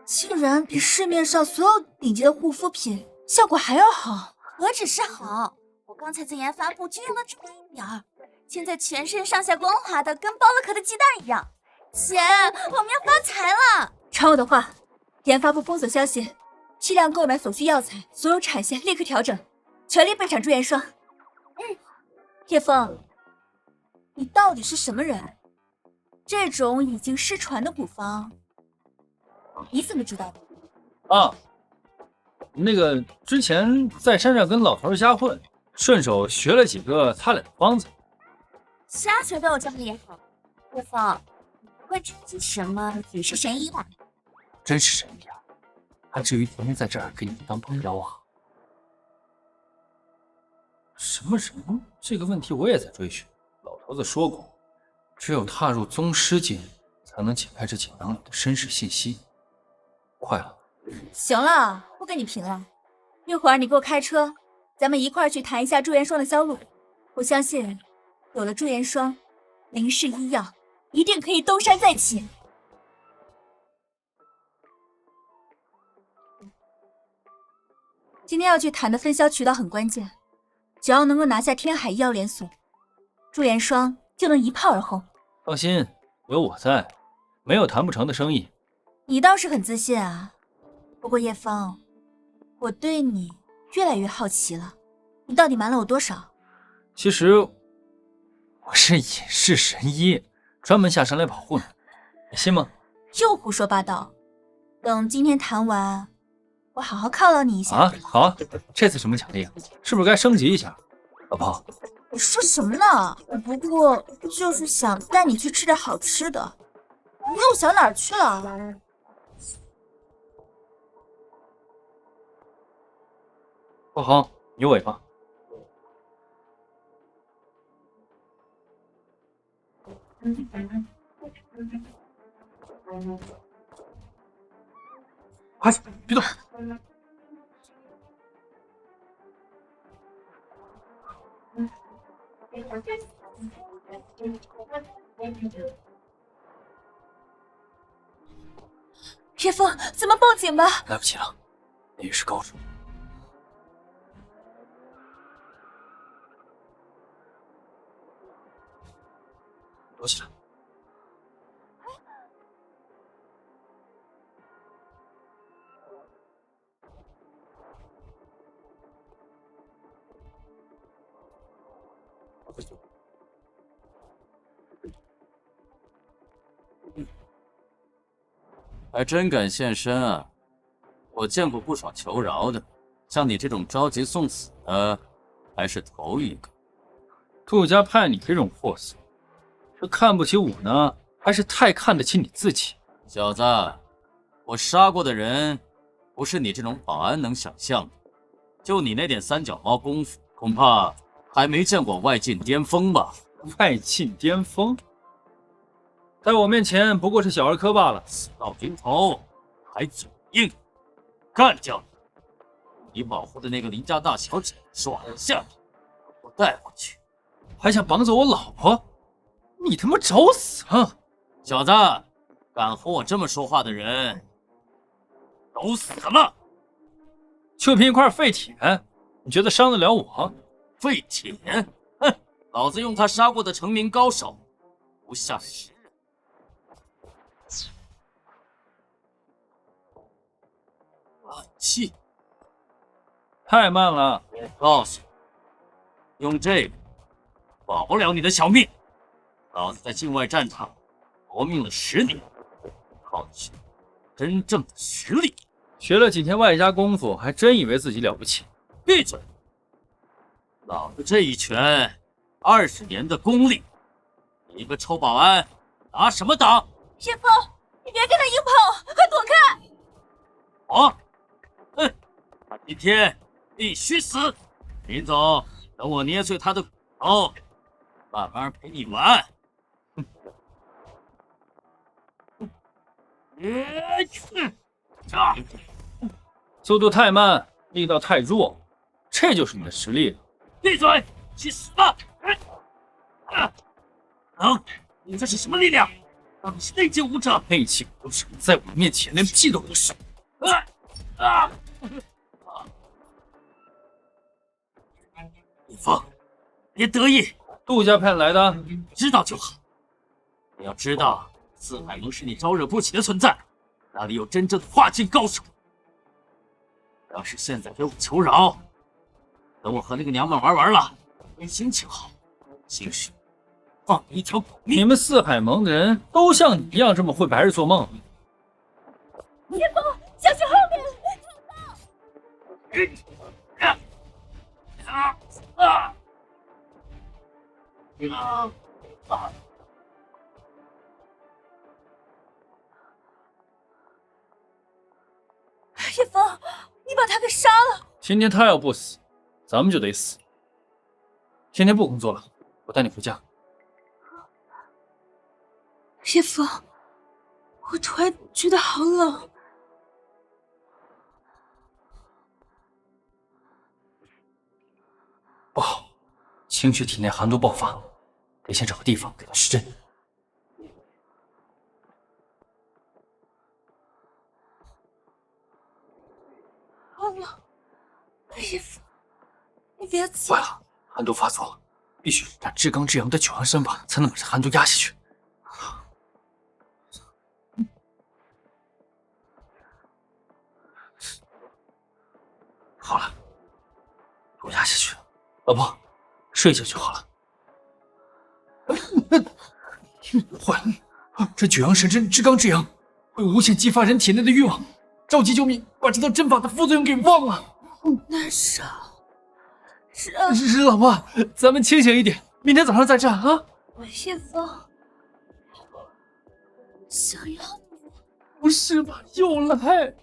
竟然比市面上所有顶级的护肤品效果还要好。何止是好，我刚才在研发部就用了这么一点儿，现在全身上下光滑的，跟剥了壳的鸡蛋一样。姐，我们要发财了！传我的话，研发部封锁消息，批量购买所需药材，所有产线立刻调整，全力备产驻颜霜。叶枫，你到底是什么人？这种已经失传的古方，你怎么知道的？啊，那个之前在山上跟老头瞎混，顺手学了几个他俩的方子。瞎学都有这么厉害？叶枫，你不会只是什么举世神医吧？真是神医啊！还至于天天在这儿给你们当帮妖啊？什么人？这个问题我也在追寻。老头子说过，只有踏入宗师境，才能解开这锦囊里的身世信息。快了，行了，不跟你贫了。一会儿你给我开车，咱们一块儿去谈一下驻颜霜的销路。我相信，有了驻颜霜，林氏医药一定可以东山再起。今天要去谈的分销渠道很关键，只要能够拿下天海医药连锁，驻颜霜就能一炮而红。放心，有我在，没有谈不成的生意。你倒是很自信啊。不过叶枫，我对你越来越好奇了，你到底瞒了我多少？其实我是隐世神医，专门下山来保护你，你信吗？又胡说八道！等今天谈完，我好好犒劳你一下。啊，好啊，这次什么奖励啊？是不是该升级一下？老婆，你说什么呢？我不过就是想带你去吃点好吃的。你又想哪儿去了？不好，有尾巴。哎，别动！叶枫，咱们报警吧！来不及了，那也是高手。躲起来！还真敢现身啊！我见过不少求饶的，像你这种着急送死的，还是头一个。杜家派你这种货色，是看不起我呢，还是太看得起你自己？小子，我杀过的人，不是你这种保安能想象的。就你那点三脚猫功夫，恐怕还没见过外境巅峰吧？外境巅峰，在我面前不过是小儿科罢了。死到临头还嘴硬，干掉你！你保护的那个林家大小姐是我的下人，我带回去。还想绑走我老婆？你他妈找死啊！小子，敢和我这么说话的人，都死了！就凭一块废铁，你觉得伤得了我？废铁？哼！老子用他杀过的成名高手，不下10人。暗器，太慢了！我告诉你，用这个保不了你的小命。老子在境外战场搏命了10年，靠的是真正的实力。学了几天外家功夫，还真以为自己了不起。闭嘴！老子这一拳，20年的功力，你一个臭保安拿什么挡？叶枫，你别跟他硬碰，快躲开！我，哼，他今天必须死！林总，等我捏碎他的骨头，慢慢陪你玩。速度太慢，力道太弱，这就是你的实力。闭嘴，去死吧！你这是什么力量？当你是内劲武者？内气武者在我面前连屁都不是。李峰，别得意。杜家派来的，知道就好。你要知道，四海盟是你招惹不起的存在，哪里有真正的化境高手？要是现在给我求饶，等我和那个娘们玩完了，你心情好，兴许放你一条狗命。你们四海盟的人都像你一样这么会白日做梦？叶枫，小心后面！叶枫，你把他给杀了！今天他要不死，咱们就得死。今天不工作了，我带你回家。叶枫，我突然觉得好冷。不好，清雪体内寒毒爆发，得先找个地方给他施针。好冷，叶枫，你别走。坏了，寒毒发作，必须让至刚至阳的九阳身法才能把这寒毒压下去。好了，我压下去了。老婆，睡一觉就好了。坏了，这九阳神针至刚至阳，会无限激发人体内的欲望，着急救命，把这套针法的副作用给忘了。难受。是老婆，咱们清醒一点，明天早上再战啊！叶枫，想要你？不是吧？又来？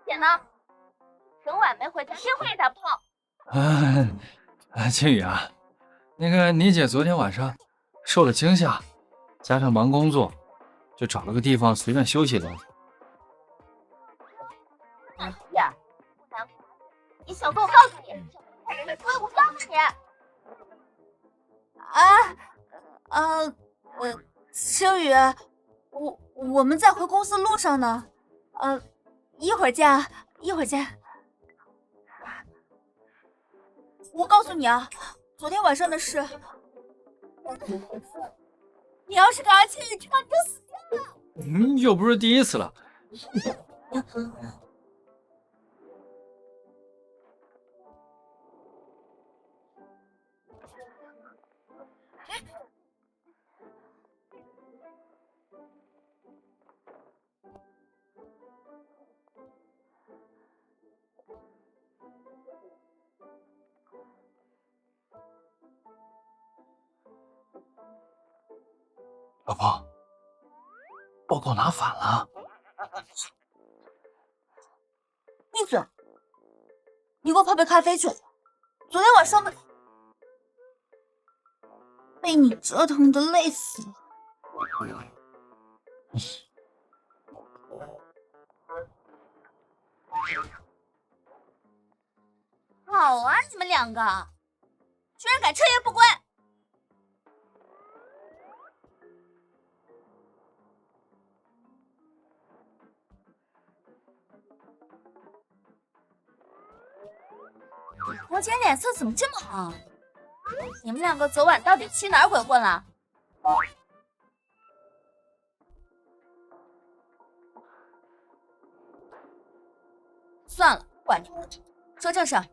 姐呢？整晚没回家，电话也打不通。青雨啊，那个你姐昨天晚上受了惊吓，加上忙工作，就找了个地方随便休息了。呀，不难过，你小子，我告诉你，所以我告诉你。青雨，我们在回公司路上呢，一会儿见，一会儿见。我告诉你啊，昨天晚上的事，你要是敢轻易穿，你就死定了。又不是第一次了。老婆，报告拿反了。闭嘴！你给我泡杯咖啡去。昨天晚上的被你折腾的累死了。好啊，你们两个居然敢彻夜不归！我姐脸色怎么这么好？你们两个昨晚到底去哪儿鬼混了？算了，管你们。说正事儿，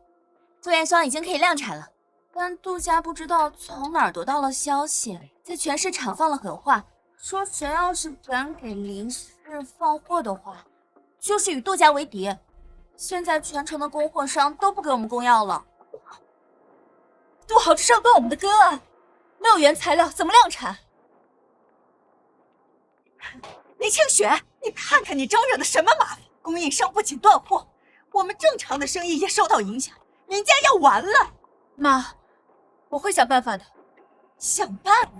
杜元霜已经可以量产了，但杜家不知道从哪儿得到了消息，在全市场放了狠话，说谁要是敢给林氏放货的话，就是与杜家为敌。现在全城的供货商都不给我们供药了。杜豪这是要断我们的根啊！没有原材料怎么量产？林清雪，你看看你招惹的什么麻烦！供应商不仅断货，我们正常的生意也受到影响，林家要完了。妈，我会想办法的。想办法？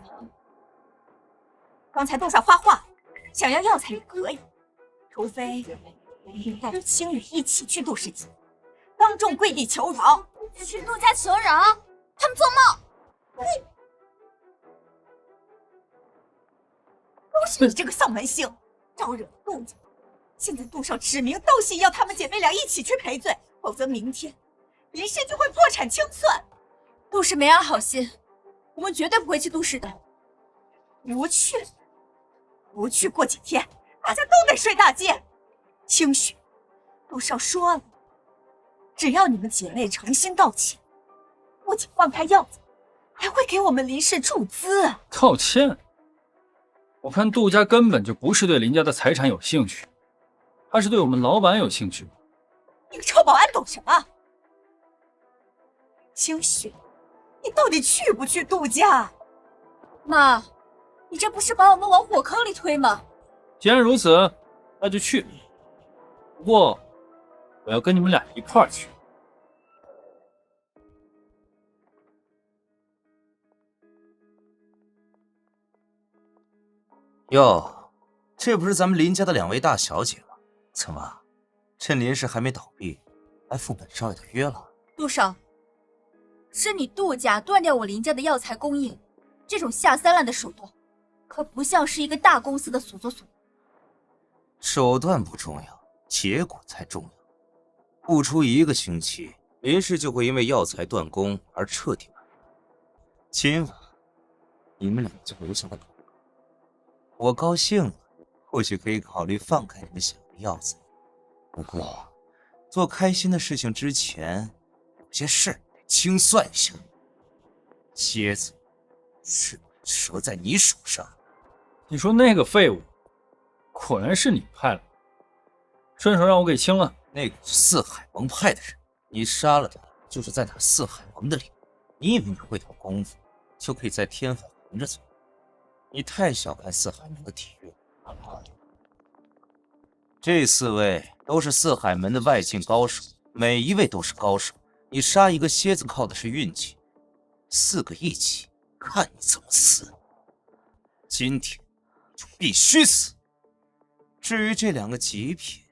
刚才杜少发话，想要药材也可以，除非你带着青羽一起去杜氏集，当众跪地求饶。去杜家求饶？他们做梦！都是你这个丧门星，招惹杜家。现在杜少指名道姓要他们姐妹俩一起去赔罪，否则明天林氏就会破产清算。杜氏没安好心，我们绝对不会去杜氏的。不去，不去，过几天大家都得睡大街。清雪，杜少说了，只要你们姐妹诚心道歉，不仅放开药材，还会给我们林氏注资。道歉？我看杜家根本就不是对林家的财产有兴趣，他是对我们老板有兴趣。你个臭保安懂什么？清雪，你到底去不去杜家？妈，你这不是把我们往火坑里推吗？既然如此，那就去。不过，我要跟你们俩一块儿去。哟，这不是咱们林家的2位大小姐吗？怎么，趁林氏还没倒闭，还赴本少爷的约了？杜少，是你杜家断掉我林家的药材供应，这种下三滥的手段，可不像是一个大公司的所作所为。手段不重要，结果才重要。不出1个星期，林氏就会因为药材断供而彻底完蛋。今晚，你们两个就留下来。我高兴了，或许可以考虑放开你们想要的药材。不过，做开心的事情之前，有些事得清算一下。蝎子是折在你手上。你说那个废物，果然是你派了，顺手让我给清了。那个是四海盟派的人，你杀了他，就是在打四海盟的脸。你以为你会套功夫，就可以在天海横着走？你太小看四海门的体育了。这4位都是四海门的外境高手，每一位都是高手。你杀一个蝎子靠的是运气，4个一起，看你怎么死。今天就必须死。至于这2个极品，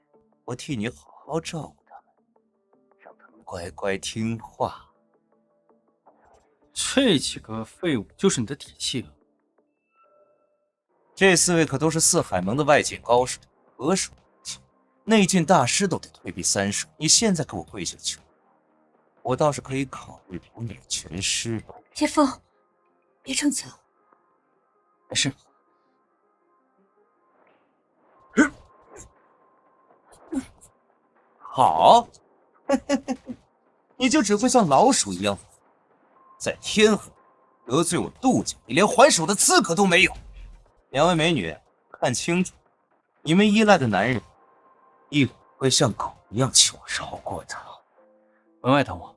我替你好好照顾他们，让他们乖乖听话。这几个废物就是你的底气了？这4位可都是四海盟的外境高手，何手内境大师都得退避3舍。你现在给我跪下求，我倒是可以考虑留你全尸。叶枫，别逞强。没事。好，你就只会像老鼠一样，在天河得罪我杜家，你连还手的资格都没有。两位美女，看清楚，你们依赖的男人，一会会像狗一样求饶过的。门外等我，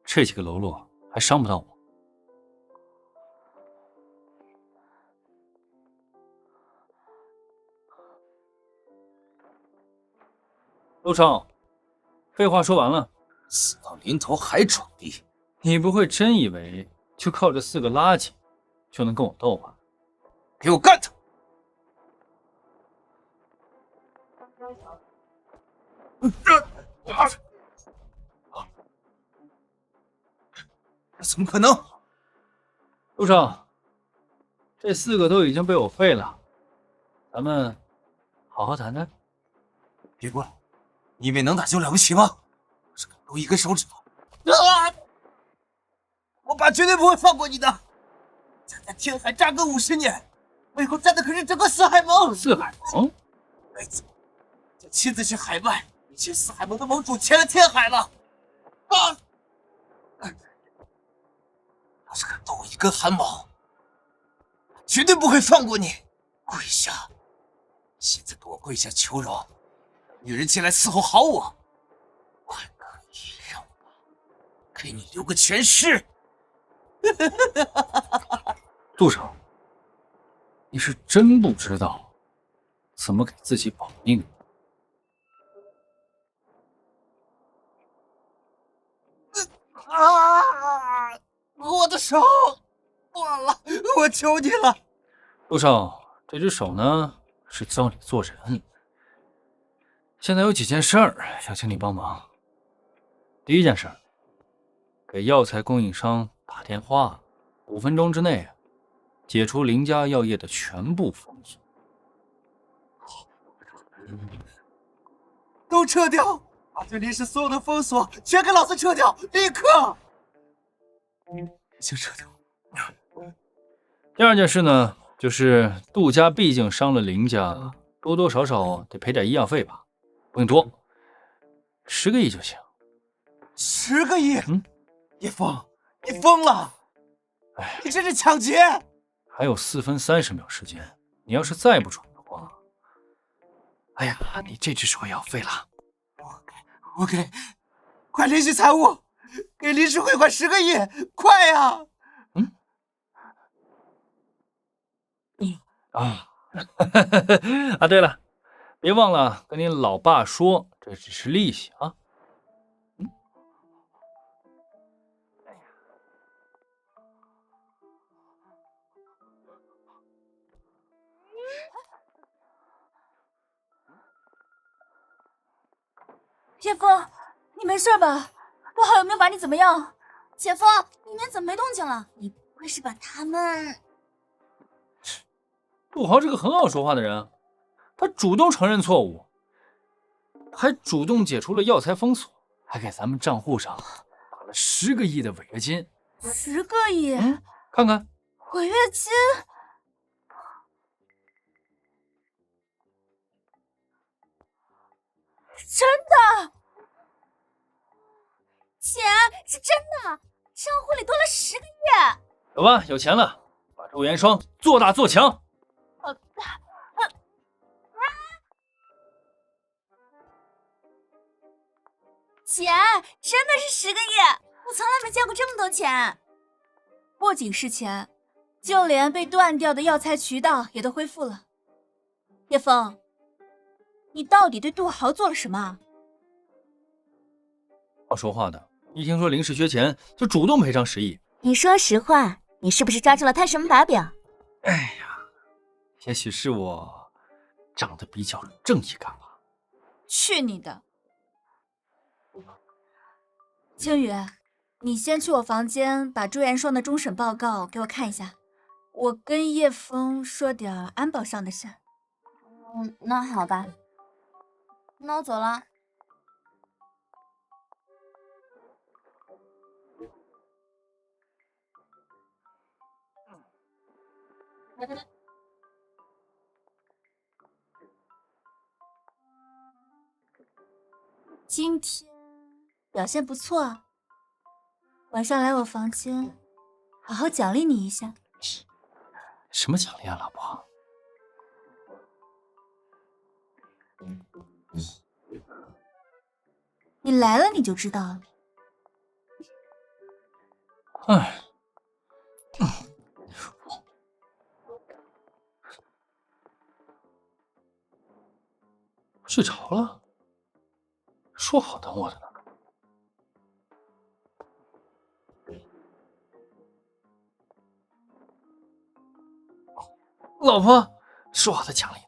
这几个喽啰还伤不到我。陆少，废话说完了，死到临头还装逼，你不会真以为就靠这4个垃圾就能跟我斗吧？给我干他！怎么可能？陆少，这4个都已经被我废了，咱们好好谈谈。别过来！你以为能打就了不起吗？我是敢动一根手指头！我爸绝对不会放过你的！咱在天海扎根50年，背后站的可是整个四海盟。四海盟？没错，就亲自去海外，以前四海盟的盟主前来天海了。要是敢动我一根汗毛，绝对不会放过你！跪下！现在给我跪下求饶！女人进来伺候好我，快可以让我给你留个全尸。陆少，你是真不知道怎么给自己保命。我的手断了，我求你了。陆少，这只手呢是教你做人。现在有几件事儿想请你帮忙。第一件事，给药材供应商打电话，5分钟之内解除林家药业的全部封锁。都撤掉！把对林氏所有的封锁全给老子撤掉！立刻！先撤掉。第二件事呢，就是杜家毕竟伤了林家，多多少少得赔点医药费吧，不用多，10个亿就行。10个亿？叶枫，你疯了！哎，你这是抢劫！还有4分30秒时间，你要是再不转的话，哎呀，你这只手也要废了。我给，快联系财务，给林氏汇款10个亿，快呀！啊，对了，别忘了跟你老爸说，这只是利息啊。叶枫，你没事吧？杜浩有没有把你怎么样？姐夫，里面怎么没动静了？你不会是把他们……杜豪是个很好说话的人，他主动承认错误，还主动解除了药材封锁，还给咱们账户上打了10个亿的违约金。10个亿？看看违约金。真的？姐，是真的，账户里多了10个亿。有吧？有钱了，把周元霜做大做强。姐，真的是10个亿，我从来没见过这么多钱。不仅是钱，就连被断掉的药材渠道也都恢复了。叶枫，你到底对杜豪做了什么？好说话的，一听说林氏缺钱，就主动赔偿10亿。你说实话，你是不是抓住了他什么把柄？哎呀，也许是我长得比较正义感吧。去你的！青雨，你先去我房间把朱元霜的终审报告给我看一下，我跟叶枫说点安保上的事。那好吧，那我走了。今天表现不错啊，晚上来我房间，好好奖励你一下。什么奖励啊，老婆？你来了你就知道了。哎，睡着了？说好等我的呢。老婆，说好的奖励呢？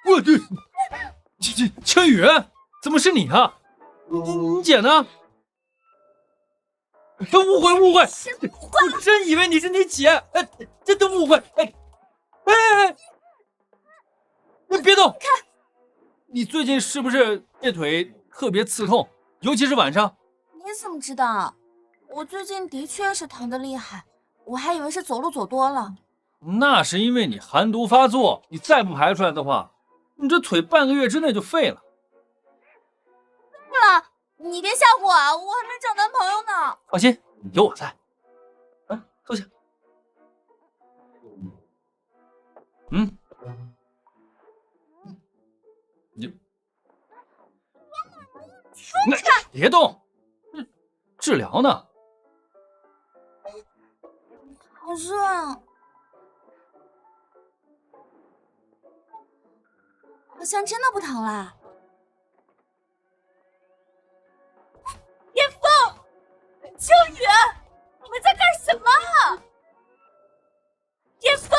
我的，秋雨，怎么是你啊？你姐呢？误会！我真以为你是你姐，真的误会！别动！你最近是不是这腿特别刺痛，尤其是晚上？你怎么知道？我最近的确是疼得厉害，我还以为是走路走多了。那是因为你寒毒发作，你再不排出来的话，你这腿半个月之内就废了。对了，你别吓唬我啊，我还没找男朋友呢。放心，有我在。坐下。你别动，治疗呢。好热啊，好像真的不疼啦。叶枫、秋雨，你们在干什么？叶枫、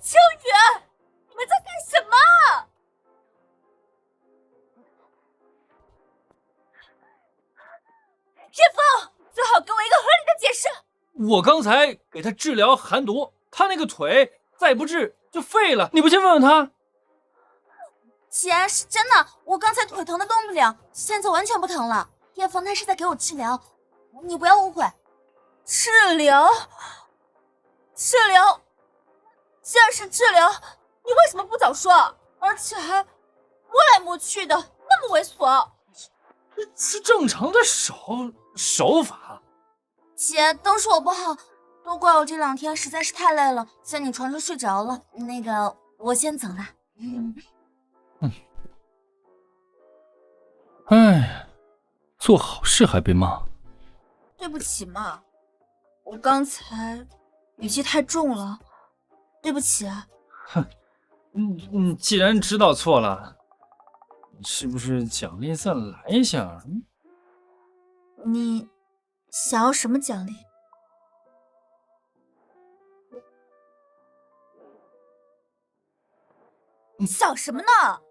秋雨，你们在干什么？叶枫，最好给我一个合理的解释。我刚才给他治疗寒毒，他那个腿再不治就废了。你不信问问他？姐，是真的，我刚才腿疼的动不了，现在完全不疼了。叶枫他是在给我治疗，你不要误会。治疗？既然是治疗，你为什么不早说？而且还摸来摸去的，那么猥琐。是正常的手法。姐，都是我不好，都怪我这2天实在是太累了，在你床上睡着了。那个，我先走了。哎，做好事还被骂。对不起嘛，我刚才语气太重了，对不起啊。你既然知道错了，你是不是奖励再来一下？你想要什么奖励？你想什么呢？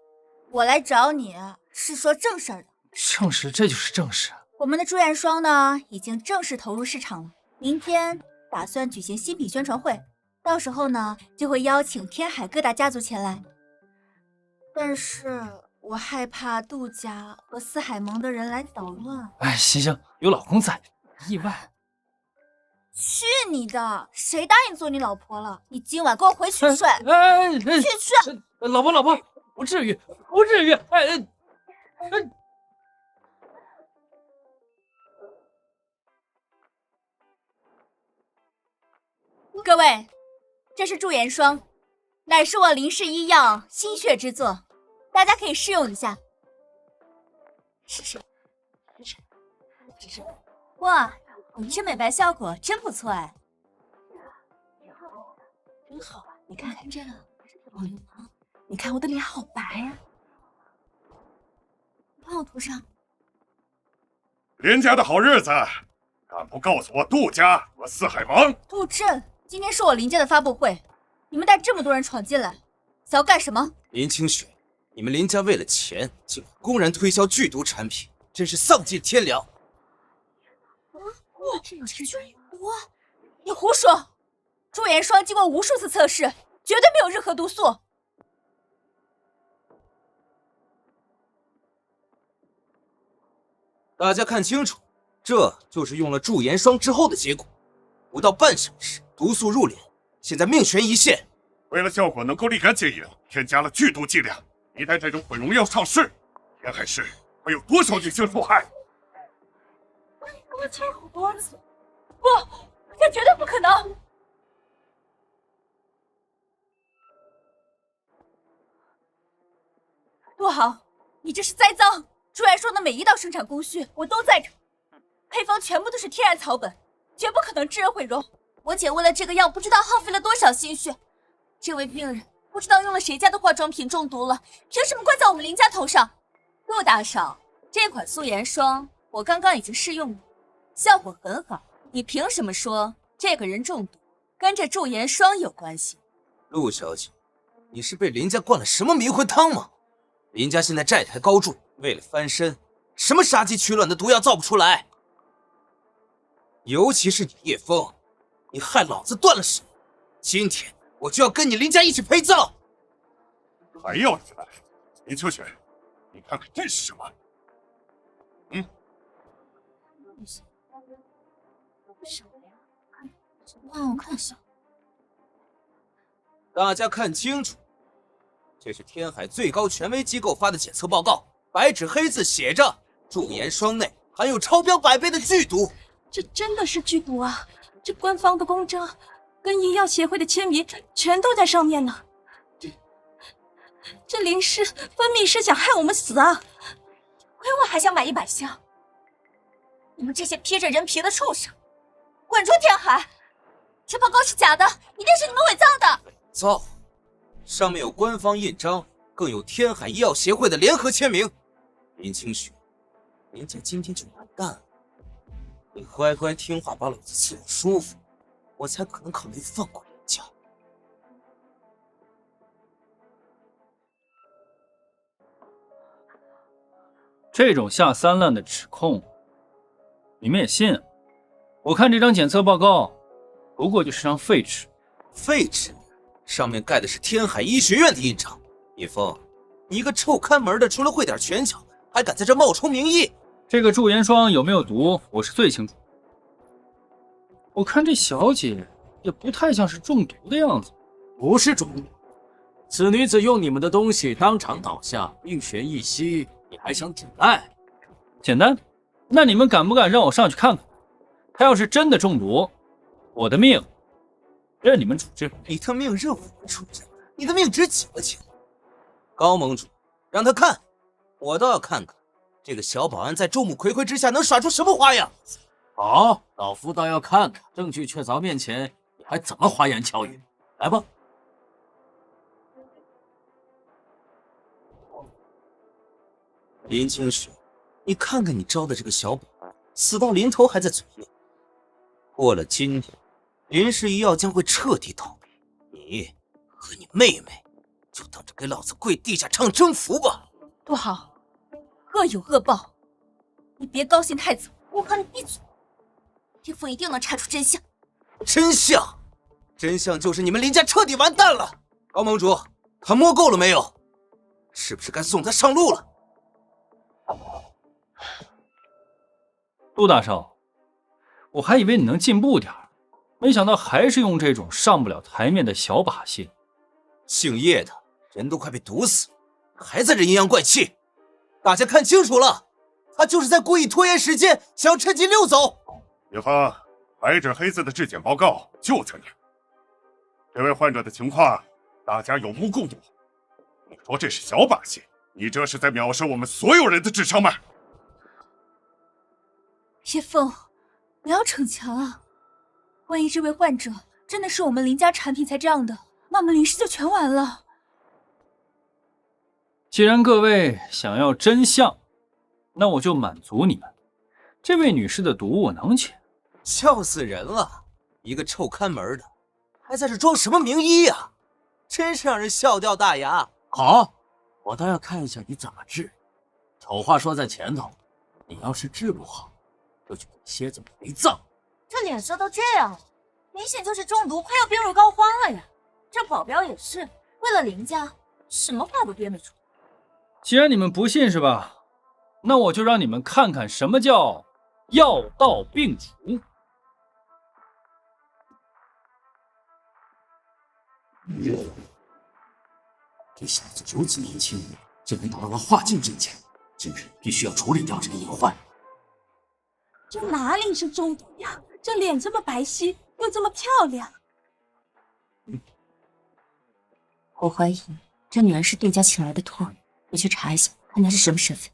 我来找你是说正事儿的。正事，这就是正事。我们的驻颜霜呢，已经正式投入市场了。明天打算举行新品宣传会，到时候呢，就会邀请天海各大家族前来。但是我害怕杜家和四海盟的人来捣乱。哎，行，有老公在，意外。去你的！谁答应做你老婆了？你今晚跟我回去睡。去！老婆，不至于。各位，这是驻颜霜，乃是我林氏医药心血之作，大家可以试用一下。试。哇，你这美白效果真不错哎。真好啊！你看这个，你看我的脸好白呀。帮我涂上。林家的好日子，敢不告诉我杜家和四海盟？杜震，今天是我林家的发布会，你们带这么多人闯进来，想要干什么？林清雪，你们林家为了钱，竟公然推销剧毒产品，真是丧尽天良！你胡说！驻颜霜经过无数次测试，绝对没有任何毒素。大家看清楚，这就是用了驻颜霜之后的结果。不到半小时，毒素入脸，现在命悬一线。为了效果能够立竿见影，添加了剧毒剂量。一旦这种毁容药上市，天海市会有多少女性受害？我听好多次，不，这绝对不可能！陆航，你这是栽赃！朱元霜的每一道生产工序我都在场，配方全部都是天然草本，绝不可能致人毁容。我姐为了这个药，不知道耗费了多少心血。这位病人不知道用了谁家的化妆品中毒了，凭什么怪在我们林家头上？陆大少，这款素颜霜我刚刚已经试用过，效果很好。你凭什么说这个人中毒跟这驻颜霜有关系？陆小姐，你是被林家灌了什么迷魂汤吗？林家现在债台高筑，为了翻身，什么杀鸡取卵的毒药造不出来。尤其是你叶枫，你害老子断了手，今天我就要跟你林家一起陪葬。还要进来？林秋雪，你看看这是什么？什么呀？我看一下。大家看清楚，这是天海最高权威机构发的检测报告，白纸黑字写着驻颜霜内含有超标100倍的剧毒。这真的是剧毒啊！这官方的公章跟医药协会的签名全都在上面呢。这林氏分明是想害我们死啊！亏我还想买100箱！你们这些披着人皮的畜生，滚出天海！这报告是假的，一定是你们伪造的！造，上面有官方印章，更有天海医药协会的联合签名。林清雪，人家今天就完蛋了。你乖乖听话，把老子伺候舒服，我才可能考虑放过人家。这种下三滥的指控，你们也信？我看这张检测报告，不过就是张废纸。废纸？上面盖的是天海医学院的印章。叶枫，你一个臭看门的，除了会点拳脚，还敢在这冒充名医？这个驻颜霜有没有毒，我是最清楚。我看这小姐也不太像是中毒的样子。不是中毒，此女子用你们的东西当场倒下，命悬一息，你还想简单？简单？那你们敢不敢让我上去看看？她要是真的中毒，我的命任你们处置。你的命任我们处置？你的命值几个钱？高盟主，让他看，我倒要看看这个小保安在众目睽睽之下能耍出什么花样。好，老夫倒要看看，证据确凿面前，你还怎么花言巧语？来吧。林清雪，你看看你招的这个小保安，死到临头还在嘴硬。过了今天，林氏医药将会彻底倒闭，你和你妹妹就等着给老子跪地下唱征服吧。不好，恶有恶报，你别高兴太早，我让你闭嘴。叶枫一定能查出真相。真相？真相就是你们林家彻底完蛋了。高盟主，他摸够了没有？是不是该送他上路了？陆大少，我还以为你能进步点，没想到还是用这种上不了台面的小把戏。姓叶的人都快被毒死了，还在这阴阳怪气。大家看清楚了，他就是在故意拖延时间，想要趁机溜走。叶枫，白纸黑字的质检报告就在那儿。这位患者的情况，大家有目共睹。你说这是小把戏，你这是在藐视我们所有人的智商吗？叶枫，不要逞强啊！万一这位患者真的是我们林家产品才这样的，那我们林氏就全完了。既然各位想要真相，那我就满足你们。这位女士的毒我能解。笑死人了！一个臭看门的，还在这装什么名医呀？真是让人笑掉大牙。好，我倒要看一下你怎么治。丑话说在前头，你要是治不好，就去给蝎子陪葬。这脸色都这样了，明显就是中毒，快要病入膏肓了呀！这保镖也是为了林家，什么话都编得出。既然你们不信是吧？那我就让你们看看什么叫药到病除。这小子如此年轻，就能达到了化境境界，今日必须要处理掉这个隐患。这哪里是中毒呀？这脸这么白皙，又这么漂亮。我怀疑这女人是杜家请来的托儿，我去查一下，看她是什么身份。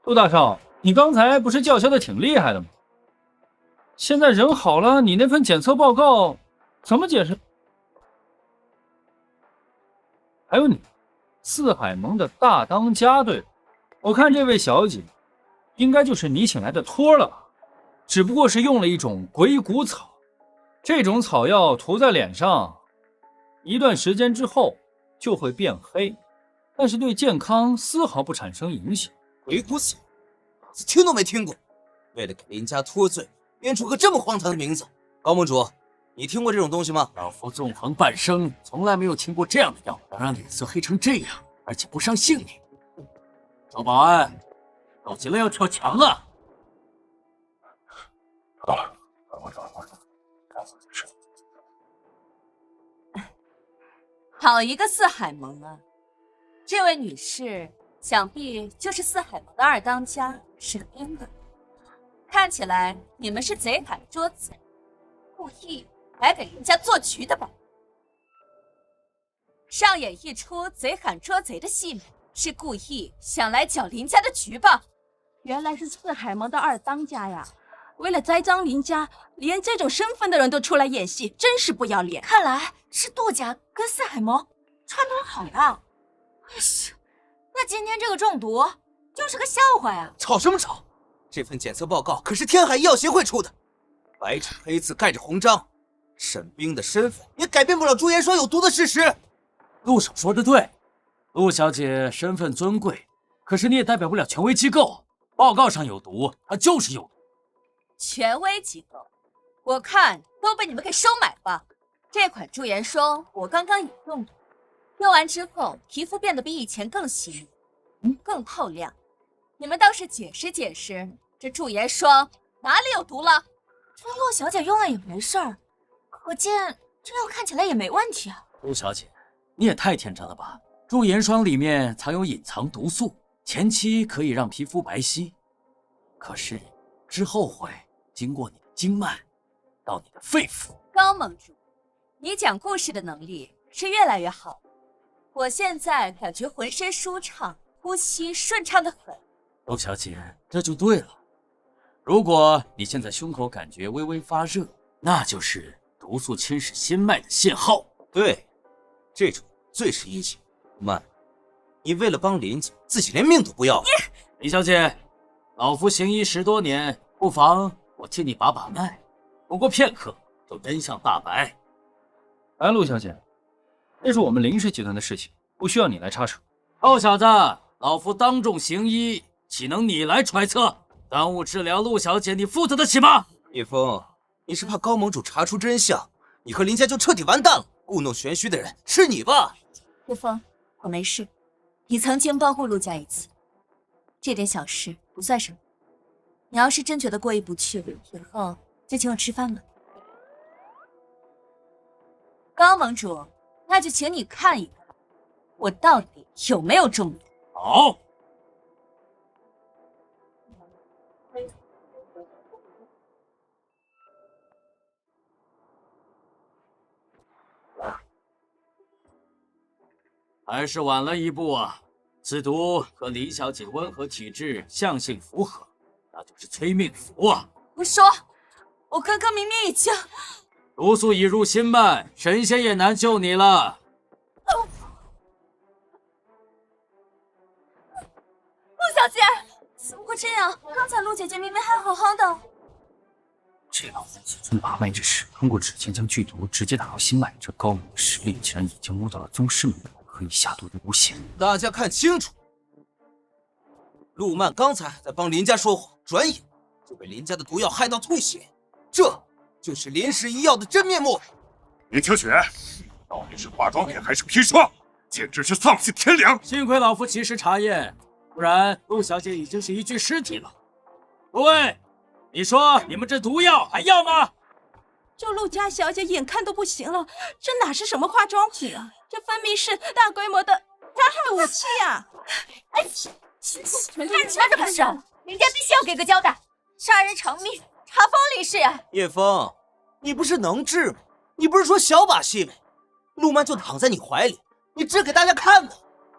杜大少，你刚才不是叫嚣的挺厉害的吗？现在人好了，你那份检测报告怎么解释？还有你，四海盟的大当家，对吧？我看这位小姐应该就是你请来的托了吧？只不过是用了一种鬼骨草，这种草药涂在脸上，一段时间之后就会变黑，但是对健康丝毫不产生影响。鬼谷草，老子听都没听过。为了给林家脱罪，编出个这么荒唐的名字。高盟主，你听过这种东西吗？老夫纵横半生，从来没有听过这样的药，能让脸色黑成这样，而且不伤性命。周保安，着急了要跳墙了。到了，我找干死这事。好一个四海盟啊！这位女士想必就是四海盟的二当家，是个编的。看起来你们是贼喊捉贼，故意来给人家做局的吧？上演一出贼喊捉贼的戏码，是故意想来搅林家的局吧？原来是四海盟的二当家呀！为了栽赃林家，连这种身份的人都出来演戏，真是不要脸。看来是杜家跟四海盟串通好了。哎呀，那今天这个中毒就是个笑话呀！吵什么吵？这份检测报告可是天海医药协会出的，白纸黑字盖着红章，沈冰的身份也改变不了朱颜霜有毒的事实。陆少说的对，陆小姐身份尊贵，可是你也代表不了权威机构。报告上有毒，它就是有毒。权威机构，我看都被你们给收买吧。这款驻颜霜我刚刚也用过，用完之后皮肤变得比以前更细腻，更透亮。你们倒是解释解释，这驻颜霜哪里有毒了？这陆小姐用了也没事儿，可见这药看起来也没问题啊。陆小姐，你也太天真了吧！驻颜霜里面藏有隐藏毒素，前期可以让皮肤白皙，可是之后会经过你的经脉到你的肺腑。高盟主，你讲故事的能力是越来越好，我现在感觉浑身舒畅，呼吸顺畅的很。陆小姐，这就对了。如果你现在胸口感觉微微发热，那就是毒素侵蚀心脉的信号。对，这种最是阴险。慢，你为了帮林家，自己连命都不要了。李小姐，老夫行医10多年，不妨我替你把把脉，不过片刻就真相大白。哎，陆小姐，这是我们林氏集团的事情，不需要你来插手。臭小子，老夫当众行医，岂能你来揣测？耽误治疗陆小姐，你负责得起吗？叶枫，你是怕高盟主查出真相，你和林家就彻底完蛋了。故弄玄虚的人是你吧？叶枫，我没事，你曾经帮过陆家一次，这点小事不算什么。你要是真觉得过意不去，以后就请我吃饭吧。高盟主，那就请你看一看，我到底有没有中毒。好。还是晚了一步啊！此毒和李小姐温和体质相性符合，那就是催命符啊！胡说！我刚刚明明已经……毒素已入心脉，神仙也难救你了。陆小姐，怎么会这样？刚才陆姐姐明明还好好的。这老夫子尊把脉之时，通过指尖将剧毒直接打入心脉，这高明的实力竟然已经摸到了宗师门派，可以下毒的无限。大家看清楚，陆曼刚才还在帮林家说谎，转眼就被林家的毒药害到吐血，这就是林氏医药的真面目。林清雪，到底是化妆品还是砒霜？简直是丧尽天良！幸亏老夫及时查验，不然陆小姐已经是一具尸体了。各位，你说你们这毒药还要吗？就陆家小姐眼看都不行了，这哪是什么化妆品啊？这分明是大规模的杀害武器呀！哎，干啥这不是？林家必须要给个交代，杀人偿命，查封李氏呀！叶枫，你不是能治吗？你不是说小把戏没？陆曼就躺在你怀里，你治给大家看呢。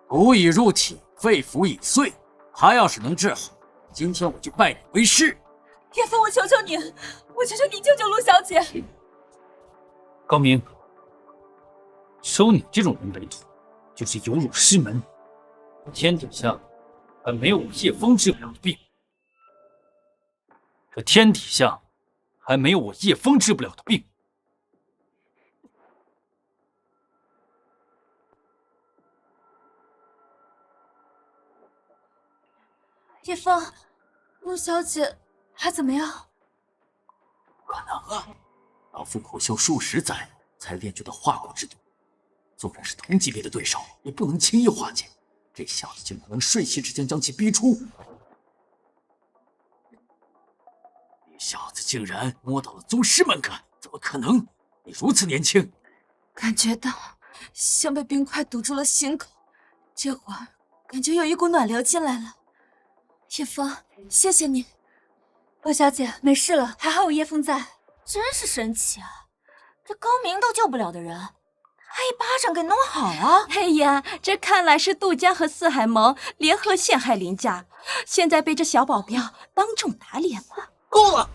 毒已入体，肺腑已碎，他要是能治好，今天我就拜你为师。叶枫，我求求你，我求求你救救陆小姐！高明，收你这种人为徒，就是有辱师门。天底下还没有我叶枫治不了的病，这天底下还没有我叶枫治不了的病。叶枫，陆小姐还怎么样？不可能啊！老夫苦修数十载，才练就的化骨之毒，纵然是同级别的对手，也不能轻易化解。这小子竟然能瞬息之间将其逼出！你小子竟然摸到了宗师门槛，怎么可能？你如此年轻，感觉到像被冰块堵住了心口，这会儿感觉有一股暖流进来了。叶枫，谢谢你。陆小姐没事了，还好有叶枫在。真是神奇啊！这高明都救不了的人，他一巴掌给弄好了。哎呀，这看来是杜家和四海盟联合陷害林家，现在被这小保镖当众打脸了。够了，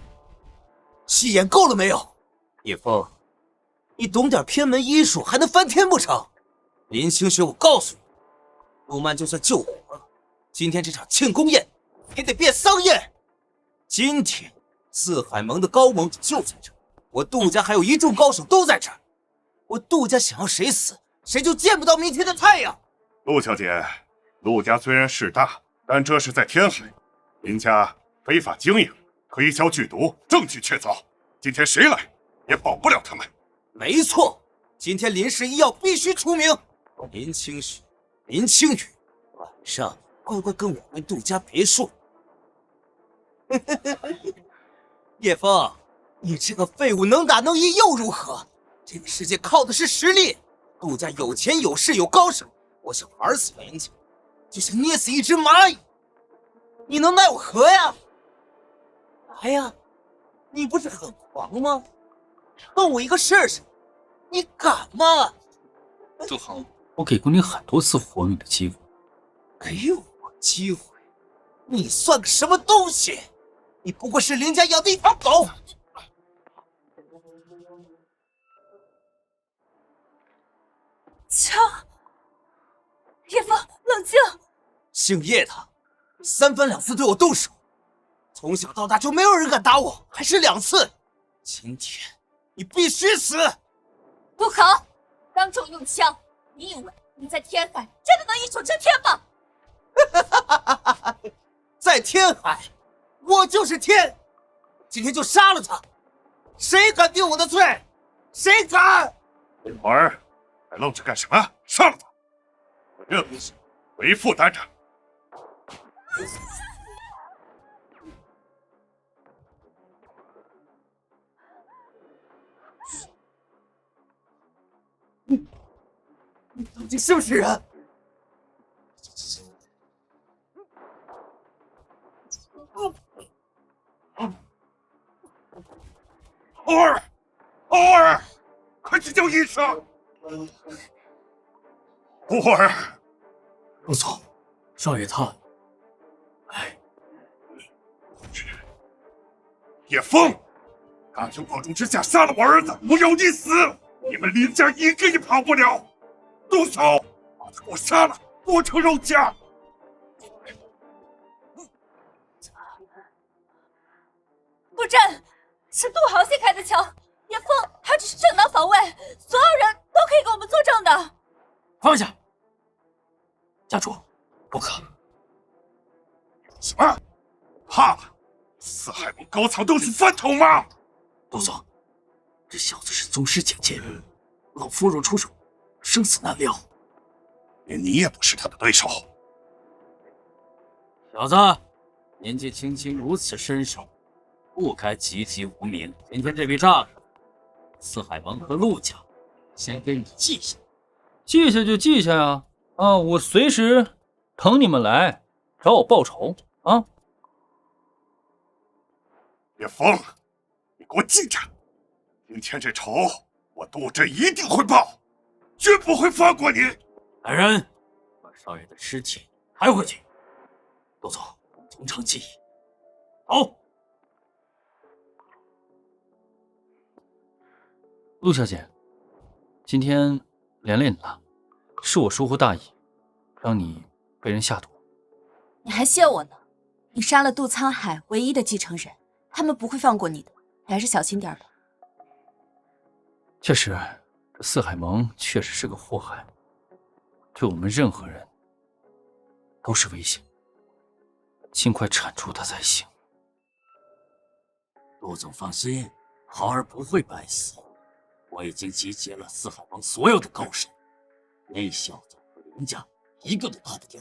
戏演够了没有？叶枫，你懂点偏门医术还能翻天不成？林清雪，我告诉你，陆曼就算救活了，今天这场庆功宴也得变丧宴。今天四海盟的高盟主就在这，我杜家还有一众高手都在这儿，我杜家想要谁死，谁就见不到明天的太阳。陆小姐，陆家虽然势大，但这是在天海，林家非法经营，推销剧毒，证据确凿，今天谁来也保不了他们。没错，今天林氏医药必须出名。林清雪、林清雨，晚上乖乖跟我回杜家别墅。叶枫，你这个废物能打能医又如何？这个世界靠的是实力。杜家有钱有势有高手，我想玩死人家，就像捏死一只蚂蚁。你能奈我何呀？来呀，你不是很狂吗？碰我一个试试，你敢吗？杜恒，我给过你很多次活命的机会，给我机会？你算个什么东西？你不过是林家养的一条狗。枪！叶枫，冷静！姓叶的，三番两次对我动手，从小到大就没有人敢打我，还是2次。今天你必须死！不好，当众用枪，你以为你在天海真的能一手遮天吗？在天海，我就是天。今天就杀了他！谁敢定我的罪？谁敢？婉儿，还愣着干什么？杀了他！任务为父担着。你到底是不是人？偶尔，偶尔，快去叫医生！偶尔，陆总，少爷他……叶枫，大庭广众之下杀了我儿子，我要你死！你们林家一个也跑不了！动手，把他给我杀了，剁成肉酱！布阵是杜豪先开的枪，叶枫他只是正当防卫，所有人都可以给我们作证的。放下，家主，不可！什么？怕了？四海盟高层都是饭桶吗？陆总，这小子是宗师境界，老夫若出手，生死难料。连你也不是他的对手。小子，年纪轻轻如此身手，不该籍籍无名。今天这笔账，四海盟和陆家，先给你记下。记下就记下呀！啊，我随时等你们来找我报仇啊！叶枫，你给我记着，今天这仇我杜真一定会报，绝不会放过你。来人，把少爷的尸体抬回去。都走，从长计议。走。陆小姐，今天连累你了，是我疏忽大意，让你被人下毒。你还谢我呢？你杀了杜沧海唯一的继承人，他们不会放过你的，你还是小心点吧。确实，这四海盟确实是个祸害，对我们任何人都是危险，尽快铲除他才行。陆总放心，豪儿不会白死。我已经集结了四海盟所有的高手，那小子和林家一个都跑不掉。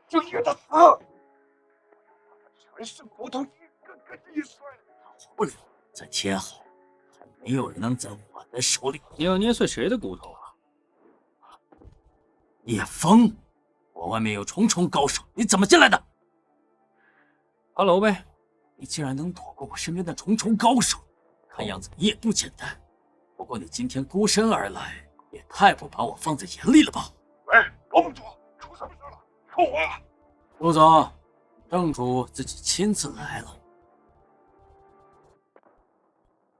就觉得死，全是骨头一个个易碎。活不了，在天海还没有人能在我的手里。你要捏碎谁的骨头啊？叶枫，我外面有重重高手，你怎么进来的？爬楼呗。你竟然能躲过我身边的重重高手，看样子你也不简单。不过你今天孤身而来，也太不把我放在眼里了吧？喂，罗盟主，出什么事了？看我啊！陆总，正主自己亲自来了。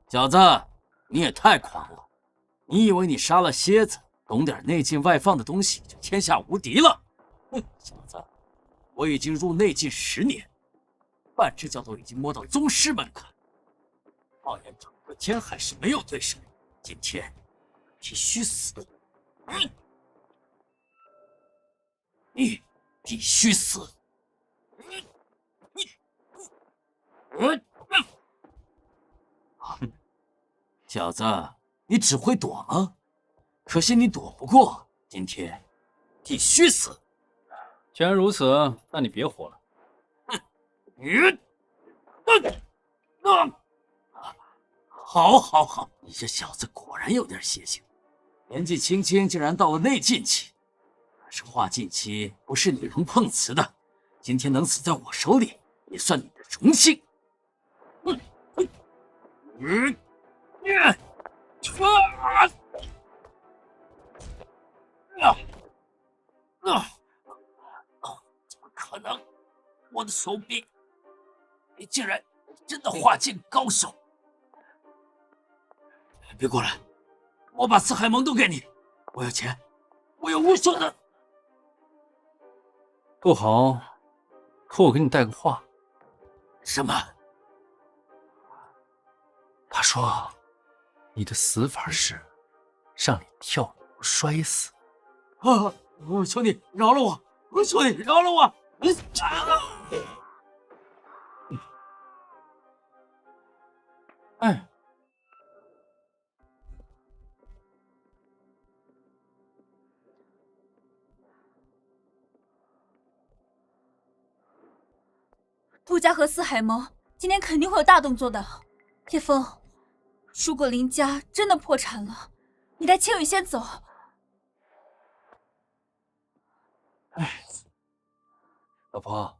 小子，你也太狂了！你以为你杀了蝎子，懂点内禁外放的东西就天下无敌了？哼，小子，我已经入内禁10年，半只脚都已经摸到宗师门槛。放眼整个天海是没有对手，今天必须死！你必须死！小子，你只会躲吗？可惜你躲不过，今天必须死！既然如此，那你别活了。好，好，好！你这小子果然有点邪性，年纪轻轻竟然到了内禁期。可是化禁期不是你能碰瓷的，今天能死在我手里，也算你的荣幸。怎么可能？我的手臂，你竟然真的化禁高手！别过来，我把四海盟都给你，我要钱，我有无数的。不好，托我给你带个话。什么？他说，你的死法是让你跳楼摔死。啊！我求你饶了我！我求你饶了我！哎。杜家和四海盟今天肯定会有大动作的。叶枫，如果林家真的破产了，你带千羽先走。哎，老婆，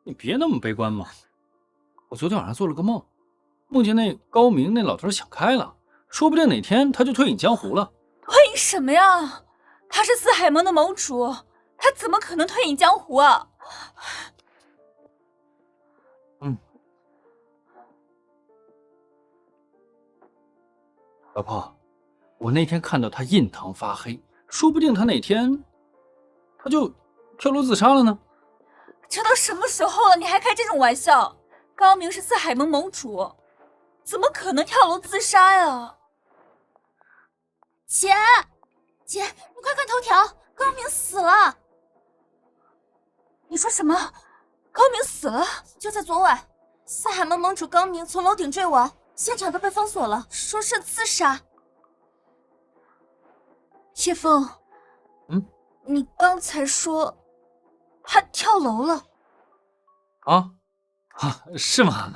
你别那么悲观嘛。我昨天晚上做了个梦，梦见那高明那老头想开了，说不定哪天他就退隐江湖了。退隐什么呀？他是四海盟的盟主，他怎么可能退隐江湖啊？老婆，我那天看到他印堂发黑，说不定他哪天他就跳楼自杀了呢。这都什么时候了，你还开这种玩笑？高明是四海盟盟主，怎么可能跳楼自杀呀？姐，你快看头条，高明死了！你说什么？高明死了？就在昨晚，四海盟盟主高明从楼顶坠亡，现场都被封锁了，说是自杀。叶枫，你刚才说他跳楼了？啊，是吗？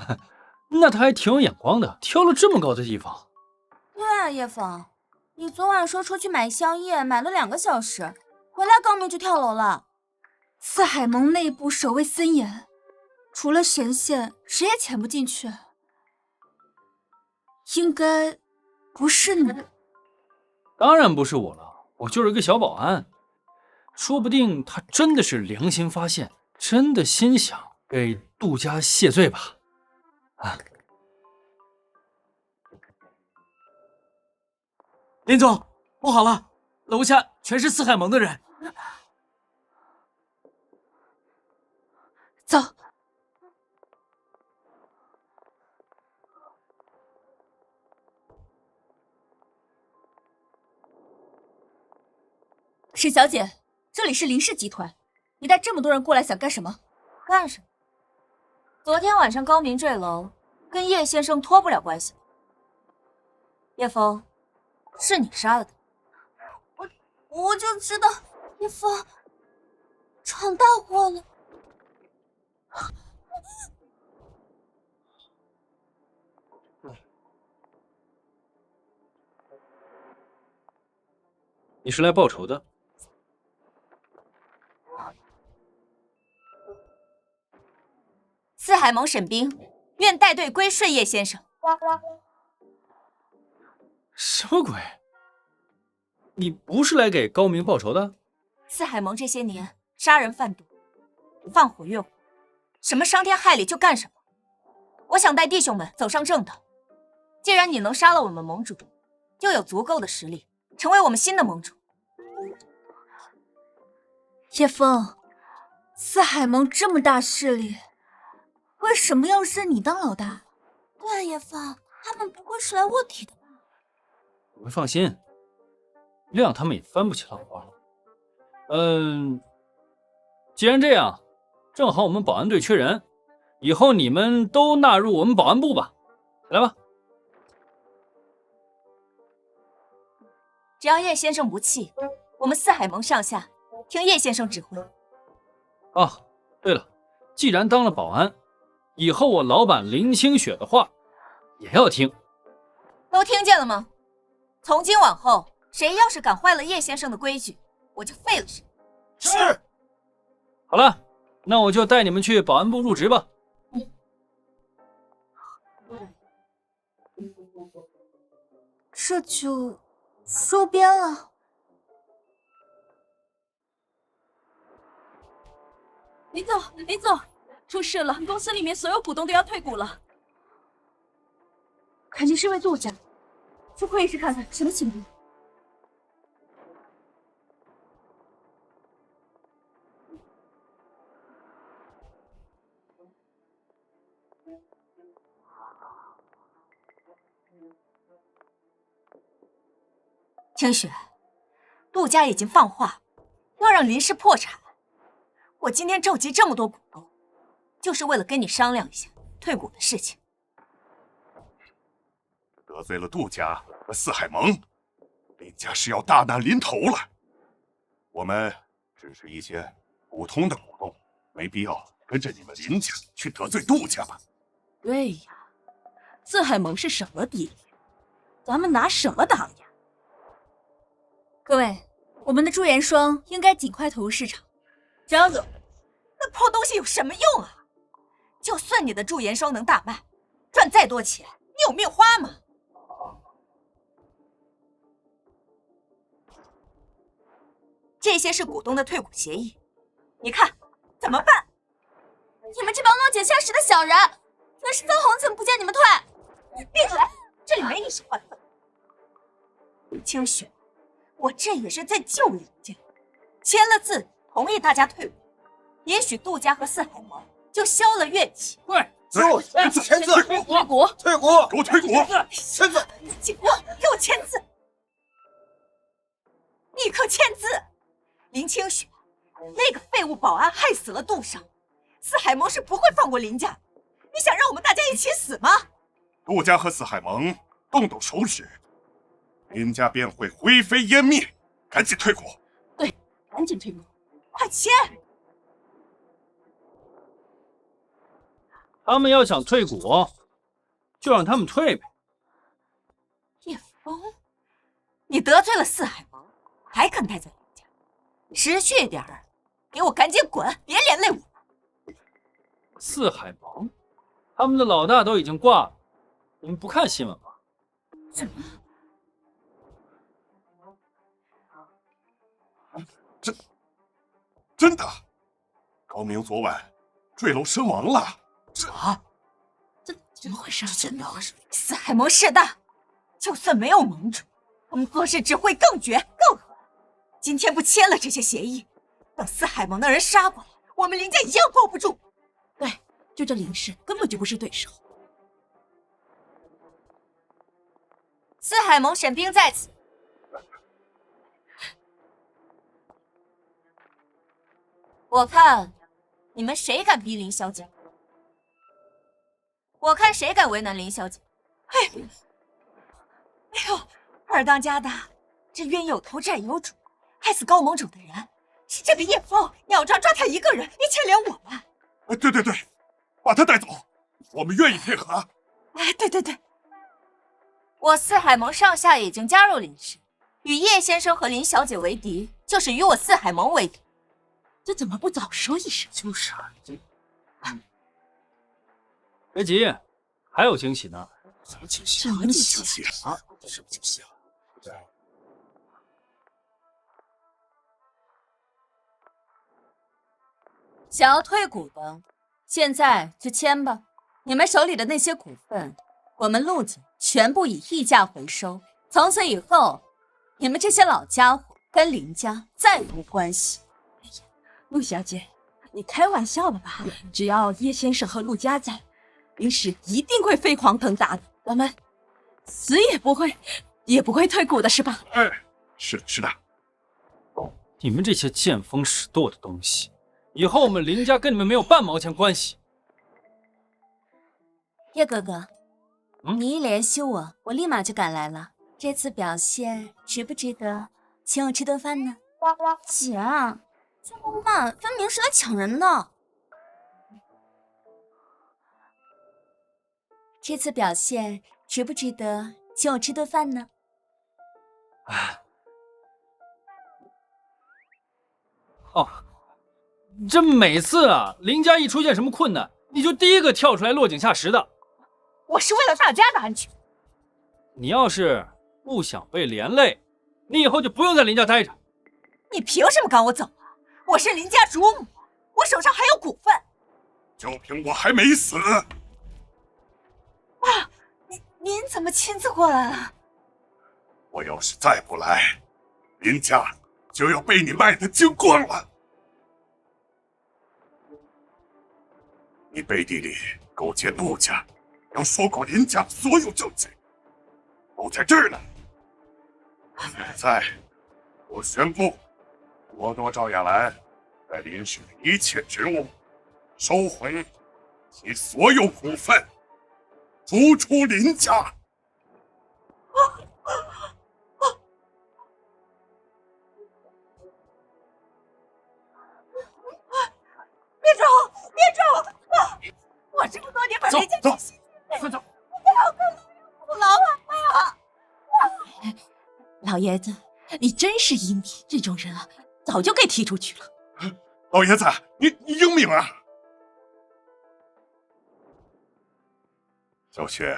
那他还挺有眼光的，跳了这么高的地方。对啊，叶枫，你昨晚说出去买宵夜，买了2个小时，回来高明就跳楼了。四海盟内部守卫森严，除了神仙，谁也潜不进去。应该不是你。当然不是我了，我就是个小保安。说不定他真的是良心发现，真的心想给杜家谢罪吧。啊，林总，不好了，楼下全是四海盟的人。走。沈小姐，这里是林氏集团，你带这么多人过来想干什么？干什么？昨天晚上高明坠楼，跟叶先生脱不了关系。叶枫，是你杀了他。我就知道叶枫闯大祸了。你是来报仇的？四海盟沈冰愿带队归顺叶先生。什么鬼？你不是来给高明报仇的？四海盟这些年杀人贩毒，放火越货，什么伤天害理就干什么。我想带弟兄们走上正道。既然你能杀了我们盟主，就有足够的实力成为我们新的盟主。叶枫，四海盟这么大势力，为什么要认你当老大？对啊，叶枫，他们不会是来卧底的吧？你们放心，亮他们也翻不起老花。既然这样，正好我们保安队缺人，以后你们都纳入我们保安部吧。来吧。只要叶先生不弃，我们四海盟上下听叶先生指挥。啊，对了，既然当了保安，以后我老板林清雪的话也要听。都听见了吗？从今往后，谁要是敢坏了叶先生的规矩，我就废了谁。是。好了，那我就带你们去保安部入职吧。这就收编了。林总，林总，出事了！公司里面所有股东都要退股了。肯定是因为杜家，去会议室看看什么情况。清雪，杜家已经放话，要让林氏破产。我今天召集这么多股东，就是为了跟你商量一下退股的事情。得罪了杜家和四海盟，林家是要大难临头了。我们只是一些普通的股东，没必要跟着你们林家去得罪杜家吧？对呀，四海盟是什么底力？咱们拿什么挡呀？各位，我们的驻颜霜应该尽快投入市场。张总，那破东西有什么用啊？就算你的驻颜霜能大卖，赚再多钱，你有命花吗？这些是股东的退股协议，你看怎么办？你们这帮落井下石的小人，那是分红怎么不见你们退？闭嘴！这里没你说话的份。清雪，我这也是在救人家，签了字同意大家退股，也许杜家和四海盟就消了怨气。对，签字，退股，退股，给我退股！签字，给我签字，立刻签字！林清雪，那个废物保安害死了杜尚，四海盟是不会放过林家。你想让我们大家一起死吗？杜家和四海盟动动手指，林家便会灰飞烟灭。赶紧退股！对，赶紧退股，快签！他们要想退股，就让他们退呗。叶枫，哦，你得罪了四海盟，还敢待在林家？识趣点儿，给我赶紧滚，别连累我。四海盟，他们的老大都已经挂了，你们不看新闻吗？什么？真的，高明昨晚坠楼身亡了。这怎么回事？真的，四海盟势大，就算没有盟主，我们做事只会更绝更狠。今天不签了这些协议，等四海盟的人杀过来，我们林家一样抱不住。对，就这林氏根本就不是对手。四海盟审兵在此。我看你们谁敢逼林小姐？我看谁敢为难林小姐？哎呦，二当家的，这冤有头债有主，害死高盟主的人是这个叶枫，你要抓他一个人，别牵连我们。对，把他带走，我们愿意配合。哎，对，我四海盟上下已经加入林氏，与叶先生和林小姐为敌，就是与我四海盟为敌。这怎么不早说一声？就是啊，别急，还有惊喜呢。什么惊喜？什么惊喜啊？什么惊喜啊？想要退股的，现在就签吧。你们手里的那些股份，我们陆家全部以溢价回收。从此以后，你们这些老家伙跟林家再无关系。陆小姐，你开玩笑了吧？只要叶先生和陆家在，林氏一定会飞黄腾达的。我们死也不会退股的，是吧？哎，是的。你们这些见风使舵的东西，以后我们林家跟你们没有半毛钱关系。叶哥哥，你一联系我，我立马就赶来了。这次表现值不值得请我吃顿饭呢？姐，这么慢，分明是来抢人的。这次表现值不值得请我吃顿饭呢？哦，这每次啊，林家一出现什么困难，你就第一个跳出来落井下石的。我是为了大家的安全。你要是不想被连累，你以后就不用在林家待着。你凭什么赶我走啊？我是林家主母，我手上还有股份。就凭我还没死。爸，您怎么亲自过来了？我要是再不来，林家就要被你卖得精光了。你背地里勾结陆家，要说过林家所有证据，都在这儿呢。现在，我宣布，多多赵亚兰在林氏的一切职务收回其所有股份，逐出林家。别走！我这么多年把林家走，快走！不要跟陆老啊！老爷子，你真是英明，这种人啊，早就给踢出去了。老爷子，你英明啊！小雪，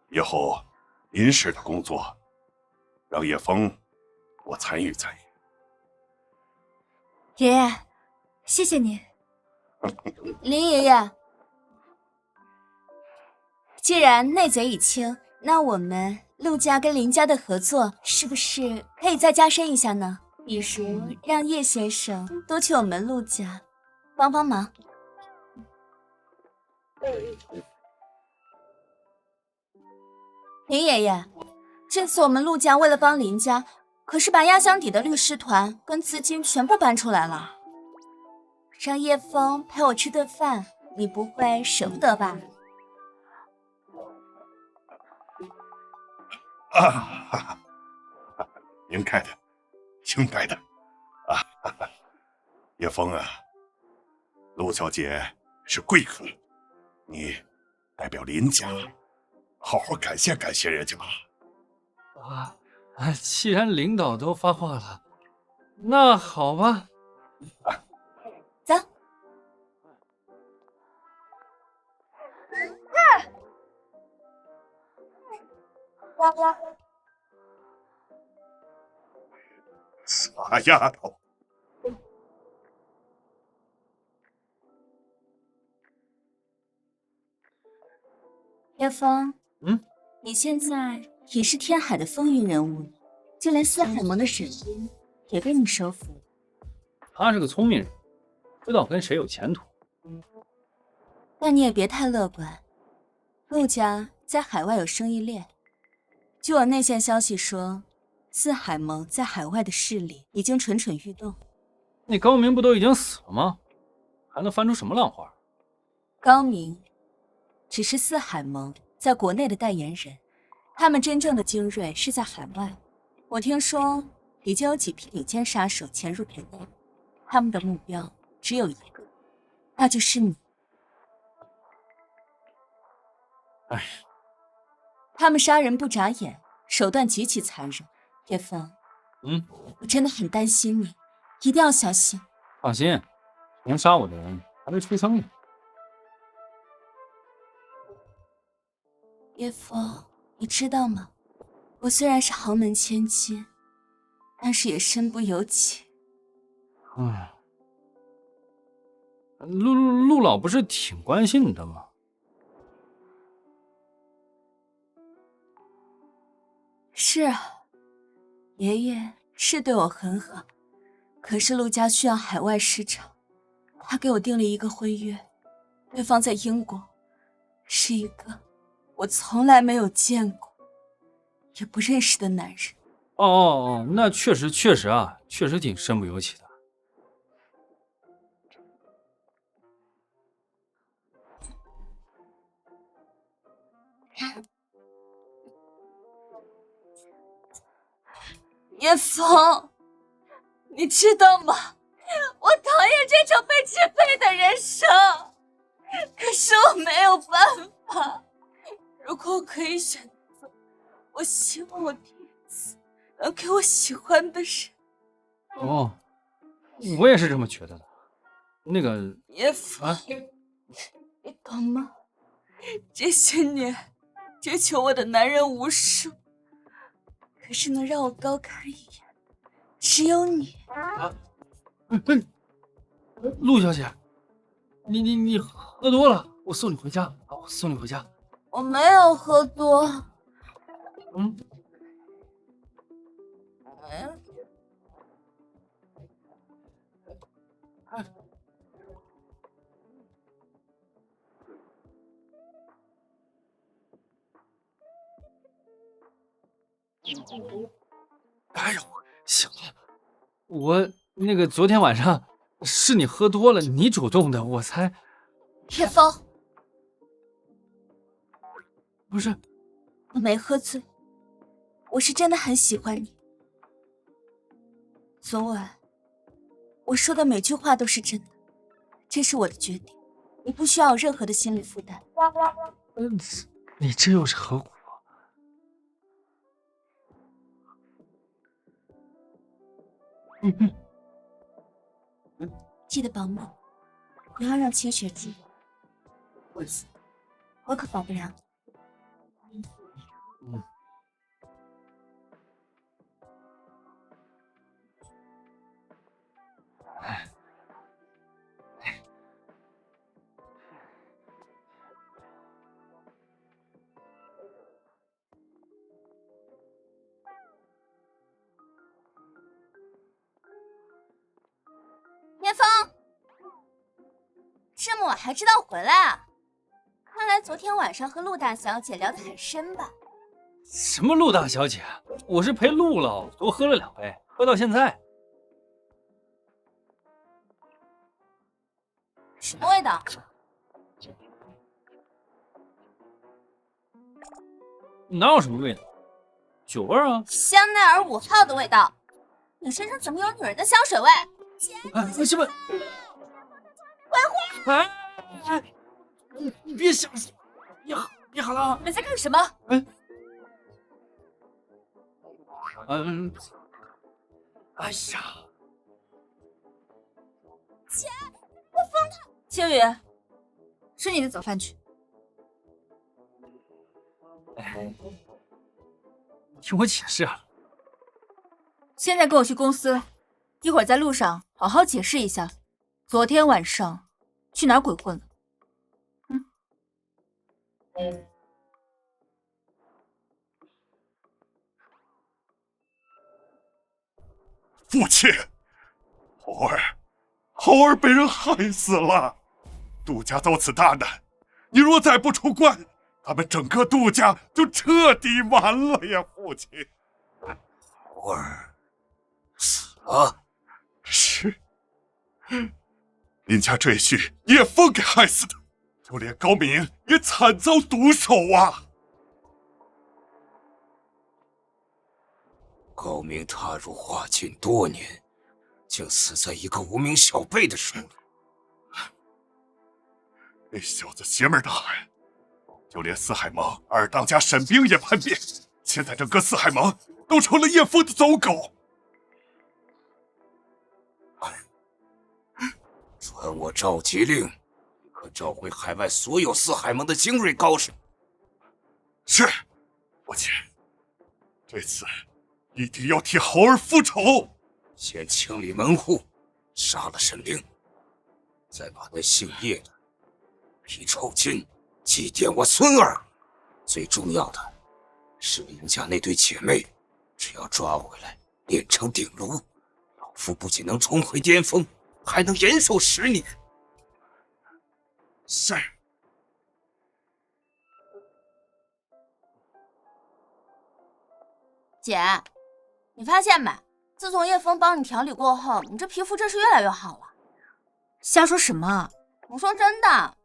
以后林氏的工作，让叶枫多参与参与。爷爷，谢谢您。林爷爷，既然内贼已清，那我们陆家跟林家的合作是不是可以再加深一下呢？比如让叶先生多去我们陆家帮帮忙。林爷爷，这次我们陆家为了帮林家，可是把压箱底的律师团跟资金全部搬出来了。让叶枫陪我吃顿饭，你不会舍不得吧？啊，应该的，应该的，叶枫啊，陆小姐是贵客，你代表林家好好感谢感谢人家吧。既然领导都发话了，那好吧。走。傻丫头，叶枫，嗯，你现在也是天海的风云人物，就连四海盟的沈音也被你收服了。他是个聪明人，知道跟谁有前途。但你也别太乐观，陆家在海外有生意链。据我内线消息说，四海盟在海外的势力已经蠢蠢欲动。那高明不都已经死了吗？还能翻出什么浪花？高明只是四海盟在国内的代言人，他们真正的精锐是在海外。我听说已经有几批顶尖杀手潜入田内，他们的目标只有一个，那就是你。哎，他们杀人不眨眼，手段极其残忍。叶枫，我真的很担心你，一定要小心。放心，能杀我的人还没出生呢。叶枫，你知道吗？我虽然是豪门千金，但是也身不由己。陆老不是挺关心你的吗？是啊，爷爷是对我很好，可是陆家需要海外市场，他给我订了一个婚约，对方在英国，是一个我从来没有见过也不认识的男人。那确实啊，确实挺身不由己的。叶枫，你知道吗？我讨厌这种被支配的人生，可是我没有办法。如果我可以选择，我希望我第一次能给我喜欢的人。我也是这么觉得的。那个叶枫，你懂吗？这些年追求我的男人无数，可是能让我高看一眼的只有你。陆小姐，你喝多了，我送你回家。我送你回家。我没有喝多。哎呦，行了，我那个昨天晚上是你喝多了，你主动的，我才。叶枫，不是，我没喝醉，我是真的很喜欢你。昨晚我说的每句话都是真的，这是我的决定，你不需要有任何的心理负担。你这又是何苦？记得保密，不要让清雪知道。我可保不了你。叶枫，这么晚还知道回来啊？看来昨天晚上和陆大小姐聊得很深吧？什么陆大小姐？我是陪陆老多喝了2杯，喝到现在。什么味道？哪有什么味道？酒味啊！香奈儿5号的味道。你身上怎么有女人的香水味？什么？回来！你别想死！你好了！你们在干什么？哎呀，姐，我疯了！青雨，吃你的早饭去。听我解释啊。现在跟我去公司，一会儿在路上好好解释一下，昨天晚上去哪儿鬼混了。父亲，猴儿被人害死了，杜家遭此大难，你若再不出关，咱们整个杜家就彻底完了呀！父亲，猴儿死了，是林家赘婿叶枫给害死的，就连高明也惨遭毒手啊！高明踏入华境多年，竟死在一个无名小辈的手里。那小子邪门大狠，就连四海盟二当家沈冰也叛变，现在整个四海盟都成了叶枫的走狗。传我召集令，立刻召回海外所有四海盟的精锐高手。是，父亲，这次一定要替猴儿复仇。先清理门户，杀了沈冰，再把那姓叶的皮臭筋祭奠我孙儿。最重要的是林家那对姐妹，只要抓回来炼成鼎炉，老夫不仅能重回巅峰，还能延寿10年。是。姐，你发现没？自从叶枫帮你调理过后，你这皮肤真是越来越好了。瞎说什么？我说真的。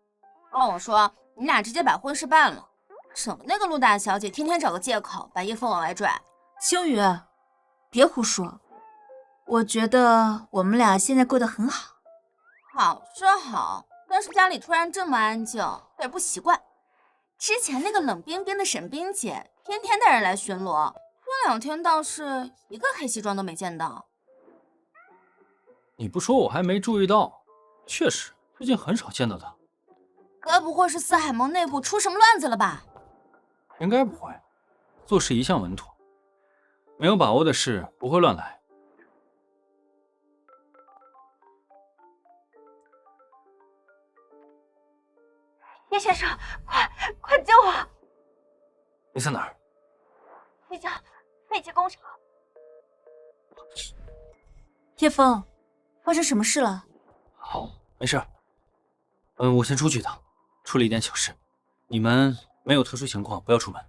让我说，你俩直接把婚事办了，省得那个陆大小姐天天找个借口把叶枫往外拽。青雨，别胡说。我觉得我们俩现在过得很好。好是好，但是家里突然这么安静，有点不习惯。之前那个冷冰冰的沈冰姐，天天带人来巡逻。这2天倒是一个黑西装都没见到。你不说我还没注意到，确实最近很少见到他。该不会是四海盟内部出什么乱子了吧？应该不会，做事一向稳妥，没有把握的事不会乱来。叶先生，快救我！你在哪儿？一家废弃工厂。叶枫，发生什么事了？好，没事。我先出去一趟，处理一点小事。你们没有特殊情况，不要出门。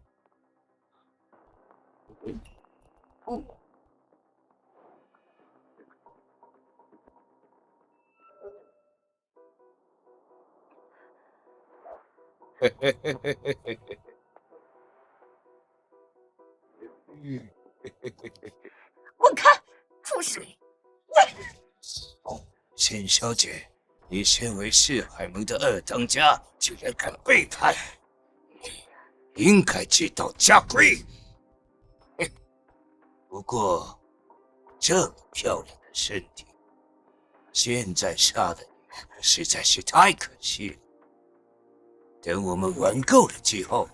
滚开，畜生！秦小姐，你身为四海盟的2当家，竟然敢背叛，你应该知道家规。不过，这么漂亮的身体，现在杀的你实在是太可惜了。等我们玩够了之后，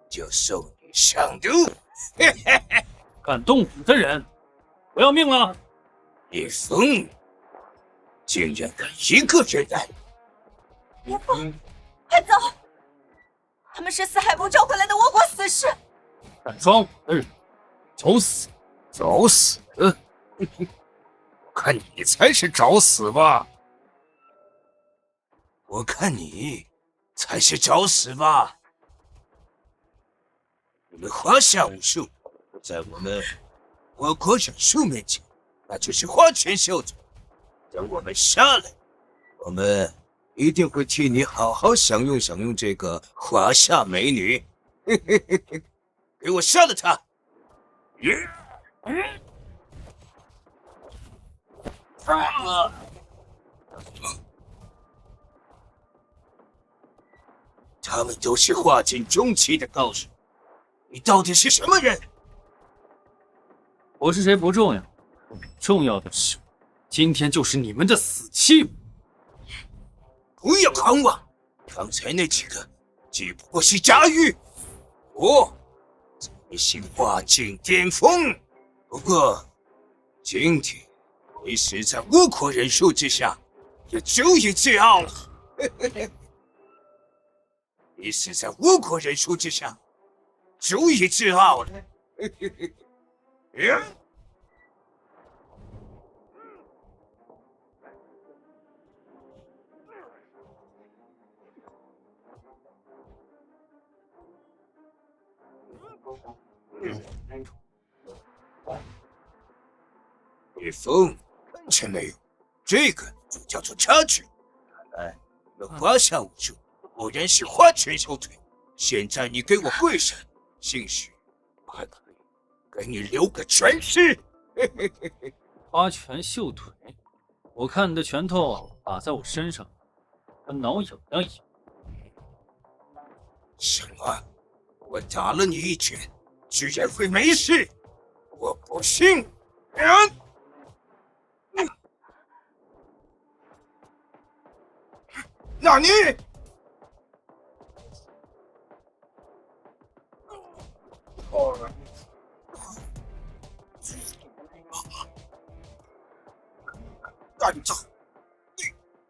就送你上路。敢动武的人，我要命了！叶枫，竟然敢一个人来！叶枫，快走！他们是四海盟召回来的倭国死士。敢抓我的人，找死！找死！我看你才是找死吧！我看你才是找死吧！你们华夏武术，在我们倭国忍术面前，那就是花拳绣腿。等我们杀来，我们一定会替你好好享用享用这个华夏美女。给我杀了她！他们都是化境中期的高手，你到底是什么人？我是谁不重要，重要的是，今天就是你们的死期。不要喊我，刚才那几个只不过是假语。我真心话尽巅峰，不过今天你实在无可忍受之下，也就一次好了。你实在无可忍受之下，就一次好了。叶枫，看见没有？这个就叫做差距。看来你们华夏武术果然是花拳绣腿。现在你给我跪下，兴许我还可以给你留个全尸。花拳绣腿，我看你的拳头打在我身上，跟挠痒痒一样。什么？我打了你一拳，居然会没事？我不信！那你？难道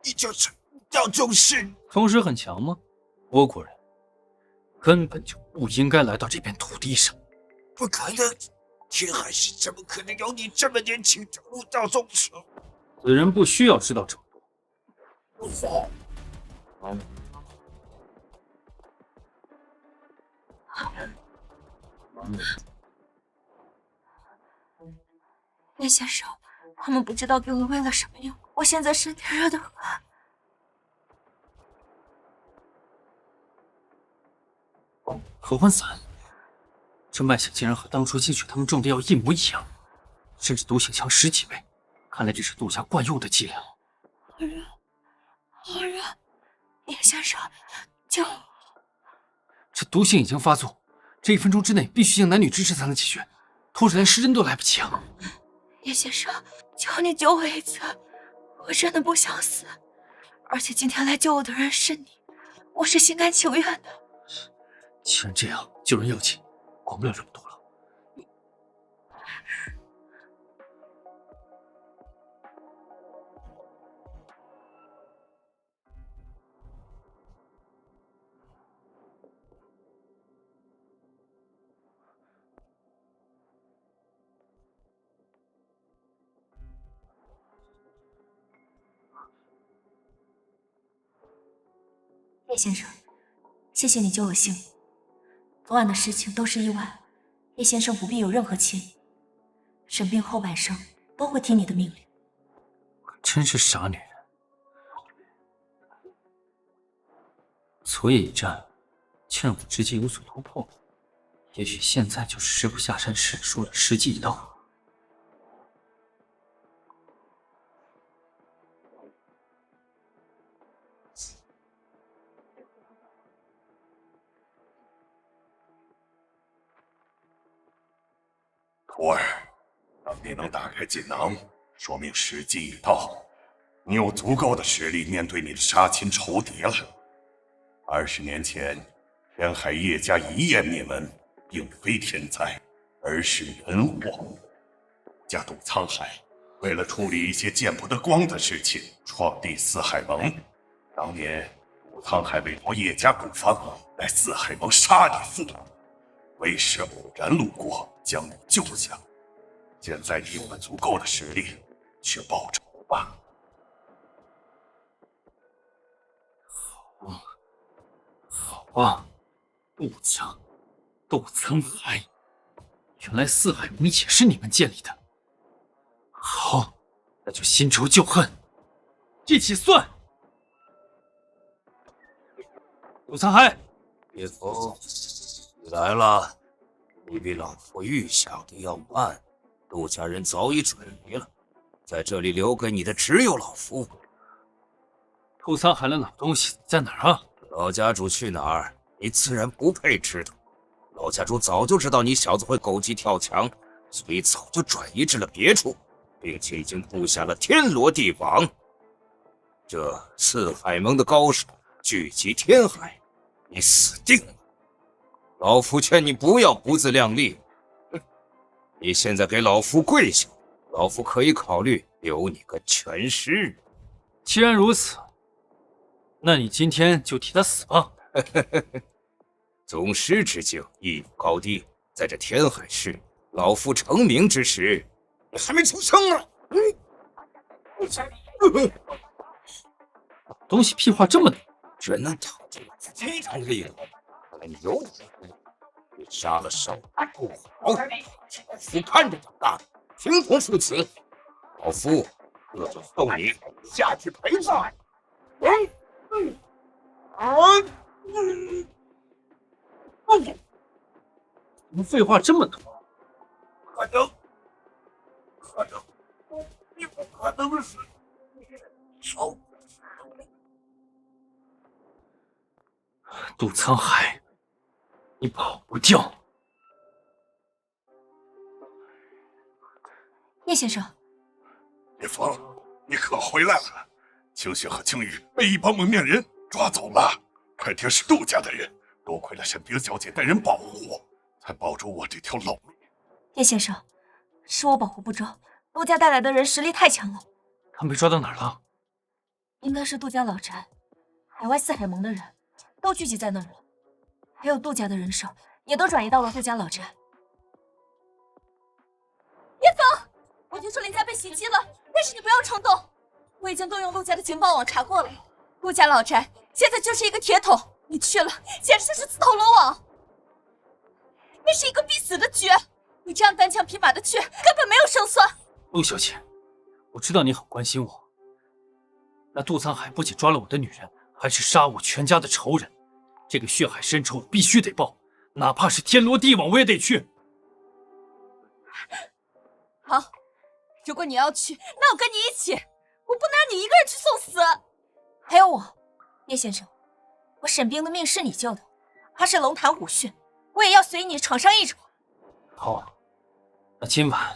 你就是叫宗师？宗师很强吗？倭国人根本就不应该来到这片土地上。不可能！天海市怎么可能有你这么年轻就入到宗师？此人不需要知道这么多。叶先生，他们不知道给我喂了什么药，我现在身体热得很。合欢散，这脉象竟然和当初金雪他们种的药一模一样，甚至毒性强10几倍。看来这是陆家惯用的伎俩。好热，好热！叶先生，救我！这毒性已经发作，这1分钟之内必须经男女之事才能解决，拖着连时针都来不及啊！叶先生，求你救我一次，我真的不想死，而且今天来救我的人是你，我是心甘情愿的。既然这样，救人要紧，管不了这么多了。叶先生，谢谢你救我性命。昨晚的事情都是意外，叶先生不必有任何歉意。审病后半生都会听你的命令。真是傻女人。昨夜一战，竟让我直接有所突破。也许现在就是师傅下山时说的时机已到。徒儿，当你能打开锦囊，说明时机已到，你有足够的实力面对你的杀亲仇敌了。20年前，天海叶家一夜灭门，并非天灾，而是人祸。家杜沧海为了处理一些见不得光的事情，创立四海盟。当年杜沧海委托叶家古方来四海盟杀你父母，为师偶然路过，将你救下。现在你有了足够的实力，去报仇吧。好啊，杜沧海，原来四海盟也是你们建立的。好，那就新仇旧恨，一起算。杜沧海，叶枫，你来了。你比老夫预想的要慢，陆家人早已准备了，在这里留给你的只有老夫。杜沧海的老东西在哪儿啊？老家主去哪儿，你自然不配知道。老家主早就知道你小子会狗急跳墙，所以早就转移至了别处，并且已经布下了天罗地网。这四海盟的高手聚集天海，你死定了！老夫劝你不要不自量力。你现在给老夫跪下，老夫可以考虑留你个全尸。既然如此，那你今天就替他死吧。宗师之境亦有高低，在这天海市，老夫成名之时，你还没出生呢。东西屁话这么多，只能讨这非常厉害。看来你有点本事，你杀了少不好，老夫看着长大的，形同父子。老夫这就送你下去陪葬。怎么废话这么多？可能，你不可能是手。杜沧海，你跑不掉。叶先生，叶枫，你可回来了！清雪和青羽被一帮蒙面人抓走了。开天是杜家的人，多亏了沈冰小姐带人保护，才保住我这条老命。叶先生，是我保护不周，杜家带来的人实力太强了。他们被抓到哪儿了？应该是杜家老宅，海外四海盟的人都聚集在那儿了，还有杜家的人手也都转移到了杜家老宅。叶枫，我听说林家被袭击了，但是你不要冲动，我已经动用陆家的情报网查过了，陆家老宅现在就是一个铁桶，你去了简直就是自投罗网。那是一个必死的局，你这样单枪匹马的去，根本没有胜算。陆小姐，我知道你很关心我。那杜沧海不仅抓了我的女人，还是杀我全家的仇人，这个血海深仇我必须得报，哪怕是天罗地网我也得去。好，如果你要去，那我跟你一起，我不能让你一个人去送死。还有我，叶先生，我沈冰的命是你救的，他是龙潭虎穴，我也要随你闯上一闯。好啊，那今晚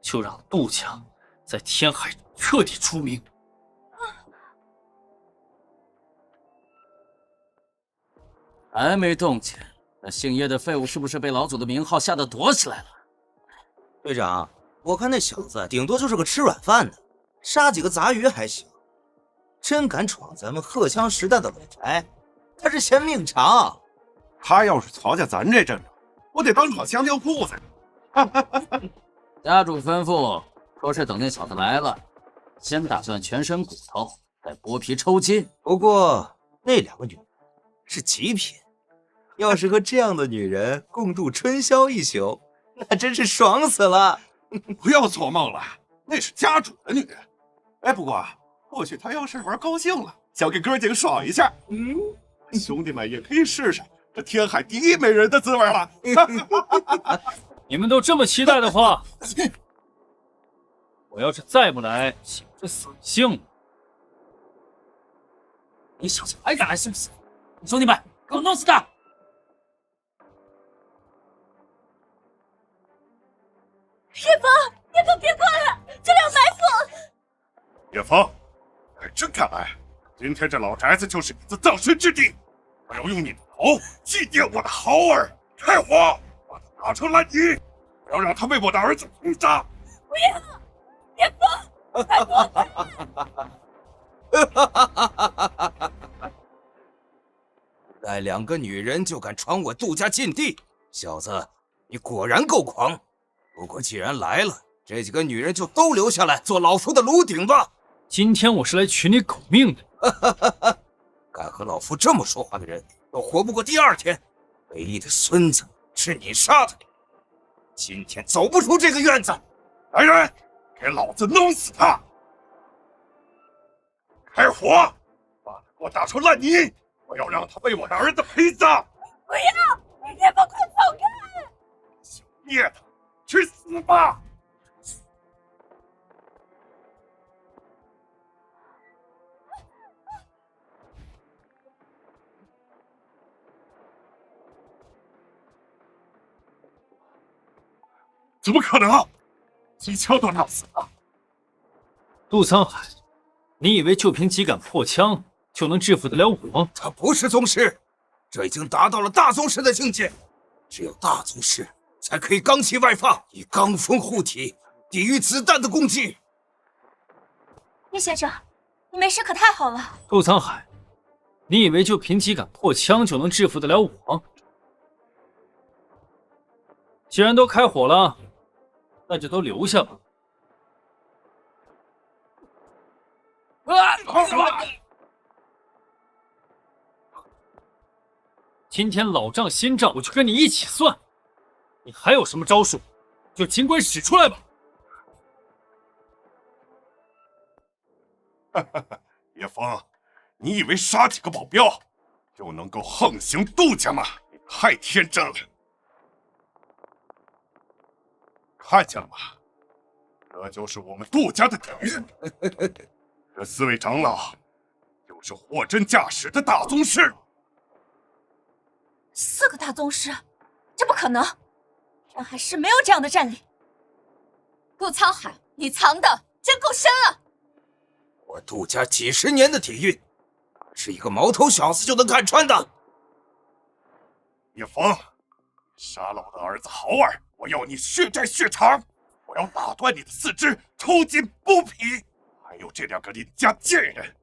就让杜家在天海彻底出名。还没动静，那姓叶的废物是不是被老祖的名号吓得躲起来了？队长，我看那小子顶多就是个吃软饭的，杀几个杂鱼还行。真敢闯咱们荷枪实弹的老宅，他是嫌命长。他要是瞧见咱这阵仗，我得当场香蕉裤子。家主吩咐说是等那小子来了，先打断全身骨头，再剥皮抽筋。不过那两个女人是极品，要是和这样的女人共度春宵一宿，那真是爽死了。不要做梦了，那是家主的女人。哎，不过或许他要是玩高兴了，想给哥几个爽一下，兄弟们也可以试试这天海第一美人的滋味了。你们都这么期待的话，我要是再不来，岂不是死性了？你小子还敢来送死！兄弟们，给我弄死他！叶枫，别过来，这里有埋伏！叶枫，还真敢来！今天这老宅子就是你的葬身之地，我要用你的头祭奠我的豪儿！开火，把他打成烂泥，不要让他为我的儿子拼杀！不要，叶枫，拜托！带两个女人就敢闯我杜家禁地，小子，你果然够狂！不过既然来了，这几个女人就都留下来做老夫的炉鼎吧。今天我是来取你狗命的！敢和老夫这么说话的人，都活不过第二天。唯一的孙子是你杀的，今天走不出这个院子。来人，给老子弄死他！开火，把他给我打成烂泥！我要让他为我的儿子陪葬！不要，叶枫，快走开！小孽的，去死吧！怎么可能？一枪都打死了。杜沧海，你以为就凭几杆破枪就能制服得了我？他不是宗师，这已经达到了大宗师的境界。只有大宗师才可以罡气外放，以罡风护体，抵御子弹的攻击。叶先生，你没事可太好了。杜沧海，你以为就凭几杆破枪就能制服得了我？既然都开火了，那就都留下吧。今天老账新账，我就跟你一起算。你还有什么招数，就尽管使出来吧。叶枫，你以为杀几个保镖就能够横行杜家吗？你太天真了。看见了吗？这就是我们杜家的底蕴。这4位长老就是货真价实的大宗师。4个大宗师，这不可能！天海市没有这样的战力。顾沧海，你藏的真够深了。我杜家几十年的底蕴，是一个毛头小子就能看穿的。叶枫，杀了我的儿子豪儿，我要你血债血偿，我要打断你的4肢，抽筋剥皮。还有这2个林家贱人，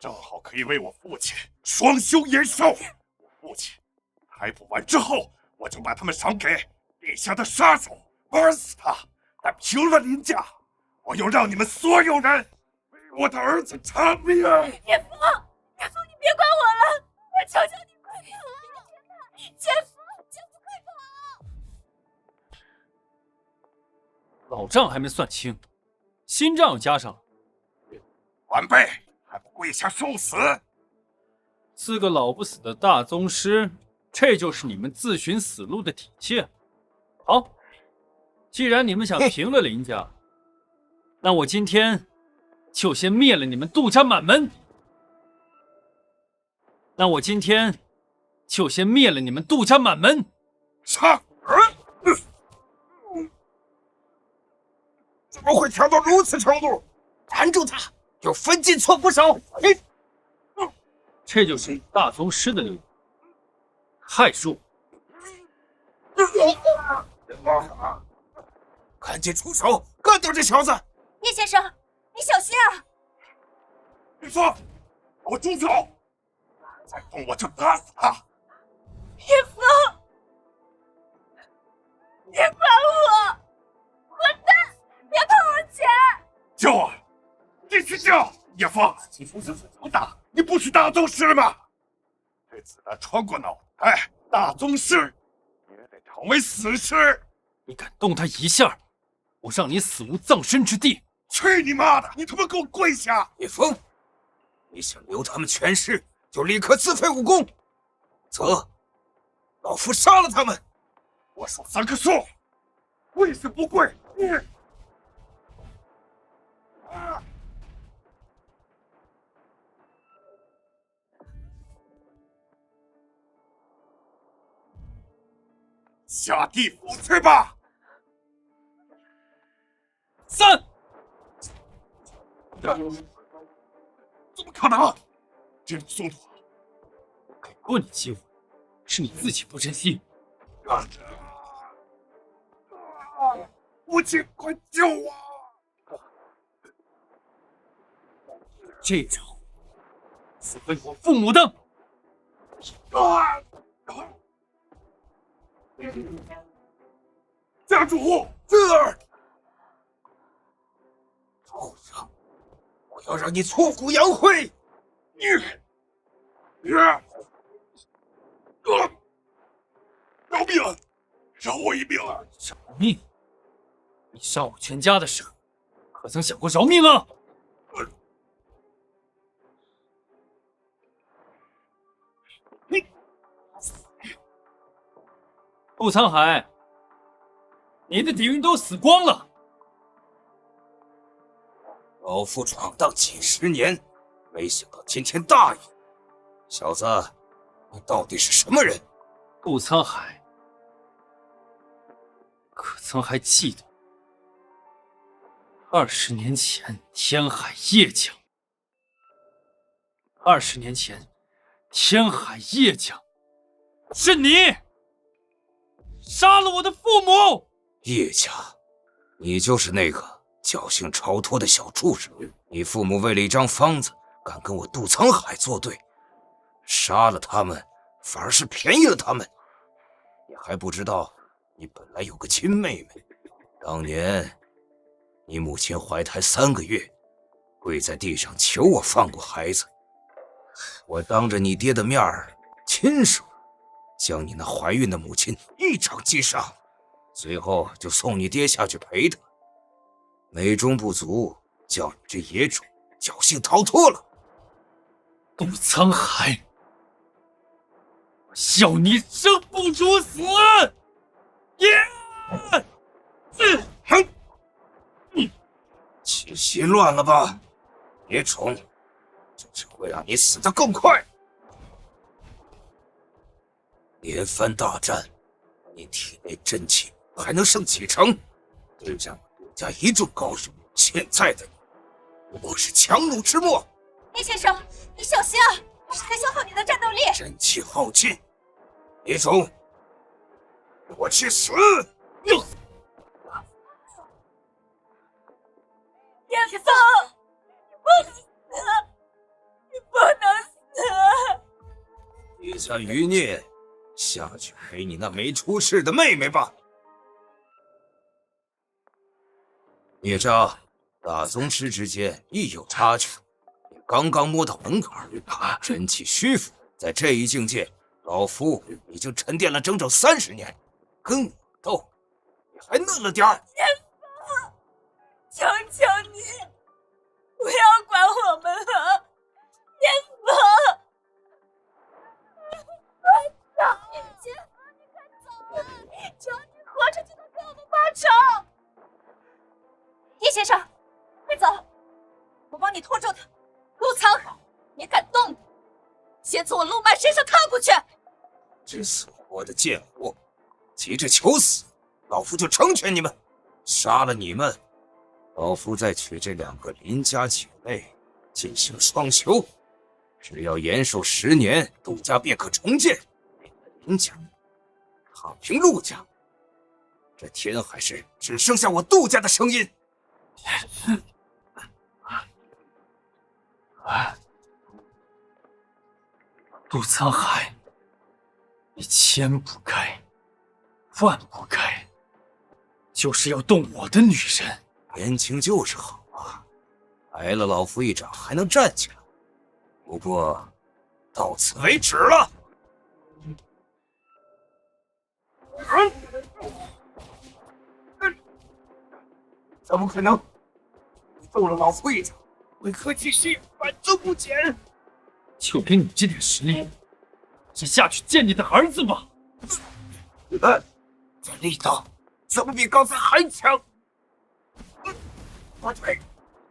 正好可以为我父亲双修延寿。我父亲开捕完之后，我就把他们赏给地下的杀手，玩死他。但平了林家，我要让你们所有人为我的儿子偿命。叶枫，叶枫，你别管我了，我求求你快跑！姐夫，快跑！老账还没算清，新账又加上了。晚辈还不跪下受死？4个老不死的大宗师，这就是你们自寻死路的底线。好，既然你们想平了林家，那我今天就先灭了你们杜家满门。杀！怎么会强到如此程度？拦住他，有分进错不少。这就是大宗师的力量，害术。赶紧出手，干掉这小子！叶先生，你小心啊！叶枫，给我住手！再动我就打死他！叶枫，别管我！混蛋，别碰我姐！救啊！继续救！叶枫，你出息这么大，你不是大宗师吗？这子弹穿过脑袋，大宗师也得成为死尸。你敢动他一下，我让你死无葬身之地！去你妈的！你他妈给我跪下！叶枫，你想留他们全尸，就立刻自废武功。走，老夫杀了他们！我数3棵树，跪是不跪？下地府去吧！3！怎么可能？这种速度！我给过你机会，是你自己不珍惜。父亲，快救我！这招是为我父母的。家主，儿，畜生！我要让你挫骨扬灰！饶命！饶我一命！饶命！你杀我全家的时候，可曾想过饶命啊？顾沧海，你的底蕴都死光了。老夫闯荡几十年，没想到今天大意。小子，你到底是什么人？顾沧海，可曾还记得20年前天海叶将？20年前天海叶将是你杀了我的父母。叶家，你就是那个侥幸超脱的小畜生。你父母为了一张方子，敢跟我杜沧海作对，杀了他们反而是便宜了他们。你还不知道，你本来有个亲妹妹，当年你母亲怀胎3个月，跪在地上求我放过孩子。我当着你爹的面儿，亲手将你那怀孕的母亲一掌击杀，随后就送你爹下去陪他。美中不足，叫你这野种侥幸逃脱了。杜沧海，要你生不如死！气息乱了吧，野种，这只会让你死得更快。连番大战，你体内真气还能剩几成？对战我杜家一众高手，现在的你不过是强弩之末。叶先生，你小心啊，是在消耗你的战斗力。真气耗尽，野种，我去死！叶枫，你不能死，你不能死！余下余孽，下去陪你那没出世的妹妹吧。孽障，大宗师之间亦有差距，你刚刚摸到门槛，真气虚浮，在这一境界，老夫已经沉淀了整整30年，跟我斗，你还嫩了点儿。求求你，不要管我们了，叶枫！快走！叶枫，你快走啊！只要你活着，就能给我们报仇。叶先生，快走，我帮你拖住他。陆沧海，你敢动他，先从我陆曼身上看过去。这死活的贱货，急着求死，老夫就成全你们，杀了你们。老夫再娶这2个林家姐妹，进行双修，只要延寿10年，杜家便可重建。林家躺平陆家，这天海市只剩下我杜家的声音。杜沧海，你千不该，万不该，就是要动我的女人。年轻就是好啊，挨了老夫一掌还能站起来。不过，到此为止了。怎么可能？你动了老夫一掌，为何继续反增不减？就凭你这点实力，先下去见你的儿子吧。这力道怎么比刚才还强？不对，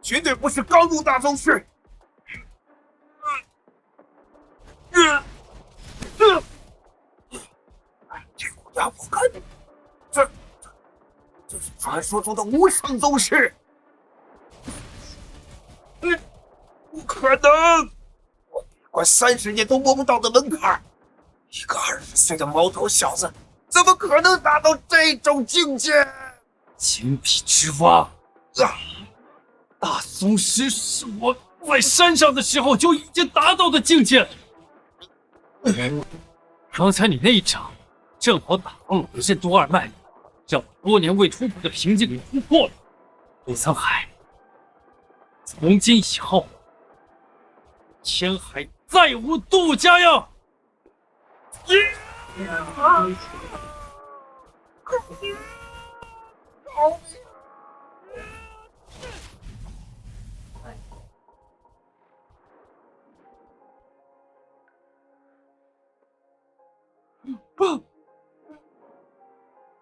绝对不是刚入大宗师。这股压迫感，这是传说中的无上宗师。不可能！我闭关30年都摸不到的门槛，一个20岁的毛头小子，怎么可能达到这种境界？井底之蛙，大宗师是我在山上的时候就已经达到的境界了。刚才你那一掌，正好打通了我任督二脉，让我多年未突破的瓶颈给突破了。陆沧海，从今以后，天海再无杜家呀！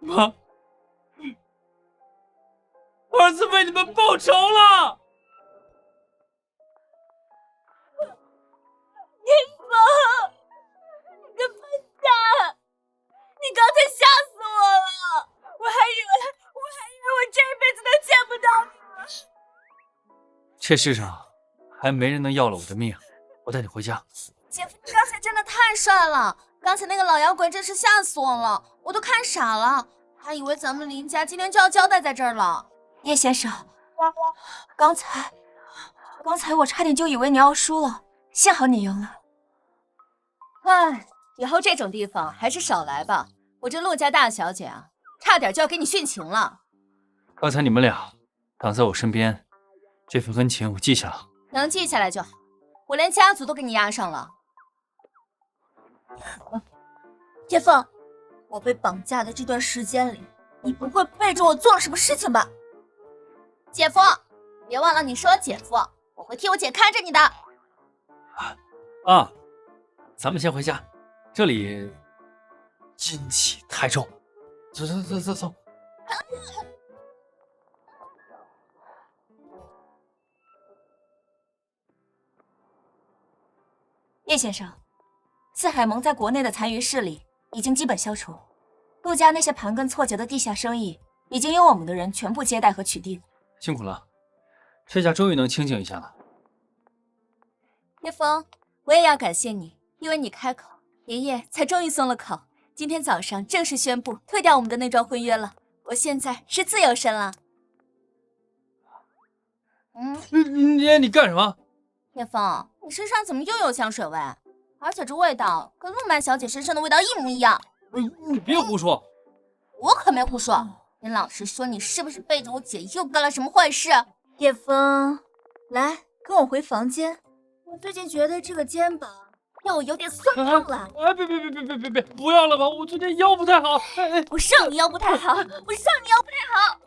妈，儿子为你们报仇了！叶枫，你个笨蛋，你刚才吓死我了，我还以为这世上还没人能要了我的命。我带你回家。姐夫，你刚才真的太帅了！刚才那个老妖怪真是吓死我了，我都看傻了，还以为咱们林家今天就要交代在这儿了。叶先生，刚才我差点就以为你要输了，幸好你赢了。唉，以后这种地方还是少来吧。我这陆家大小姐啊，差点就要给你殉情了。刚才你们俩挡在我身边，这份恩情我记下了。能记下来就好，我连家族都给你压上了。叶枫，我被绑架的这段时间里，你不会背着我做了什么事情吧？姐夫，别忘了你是我姐夫，我会替我姐看着你的。啊，咱们先回家，这里阴气太重。走。叶先生，四海盟在国内的残余势力已经基本消除，陆家那些盘根错节的地下生意已经由我们的人全部接待和取缔。辛苦了，这下终于能清静一下了。叶枫，我也要感谢你，因为你开口，爷爷才终于松了口。今天早上正式宣布退掉我们的那桩婚约了，我现在是自由身了。你干什么？叶枫，你身上怎么又有香水味？而且这味道跟陆曼小姐身上的味道一模一样。你别胡说！我可没胡说，你老实说，你是不是背着我姐又干了什么坏事？叶枫，来跟我回房间。我最近觉得这个肩膀让我有点酸痛了。别，不要了吧！我最近腰不太好。我让你腰不太好，我让你腰不太好。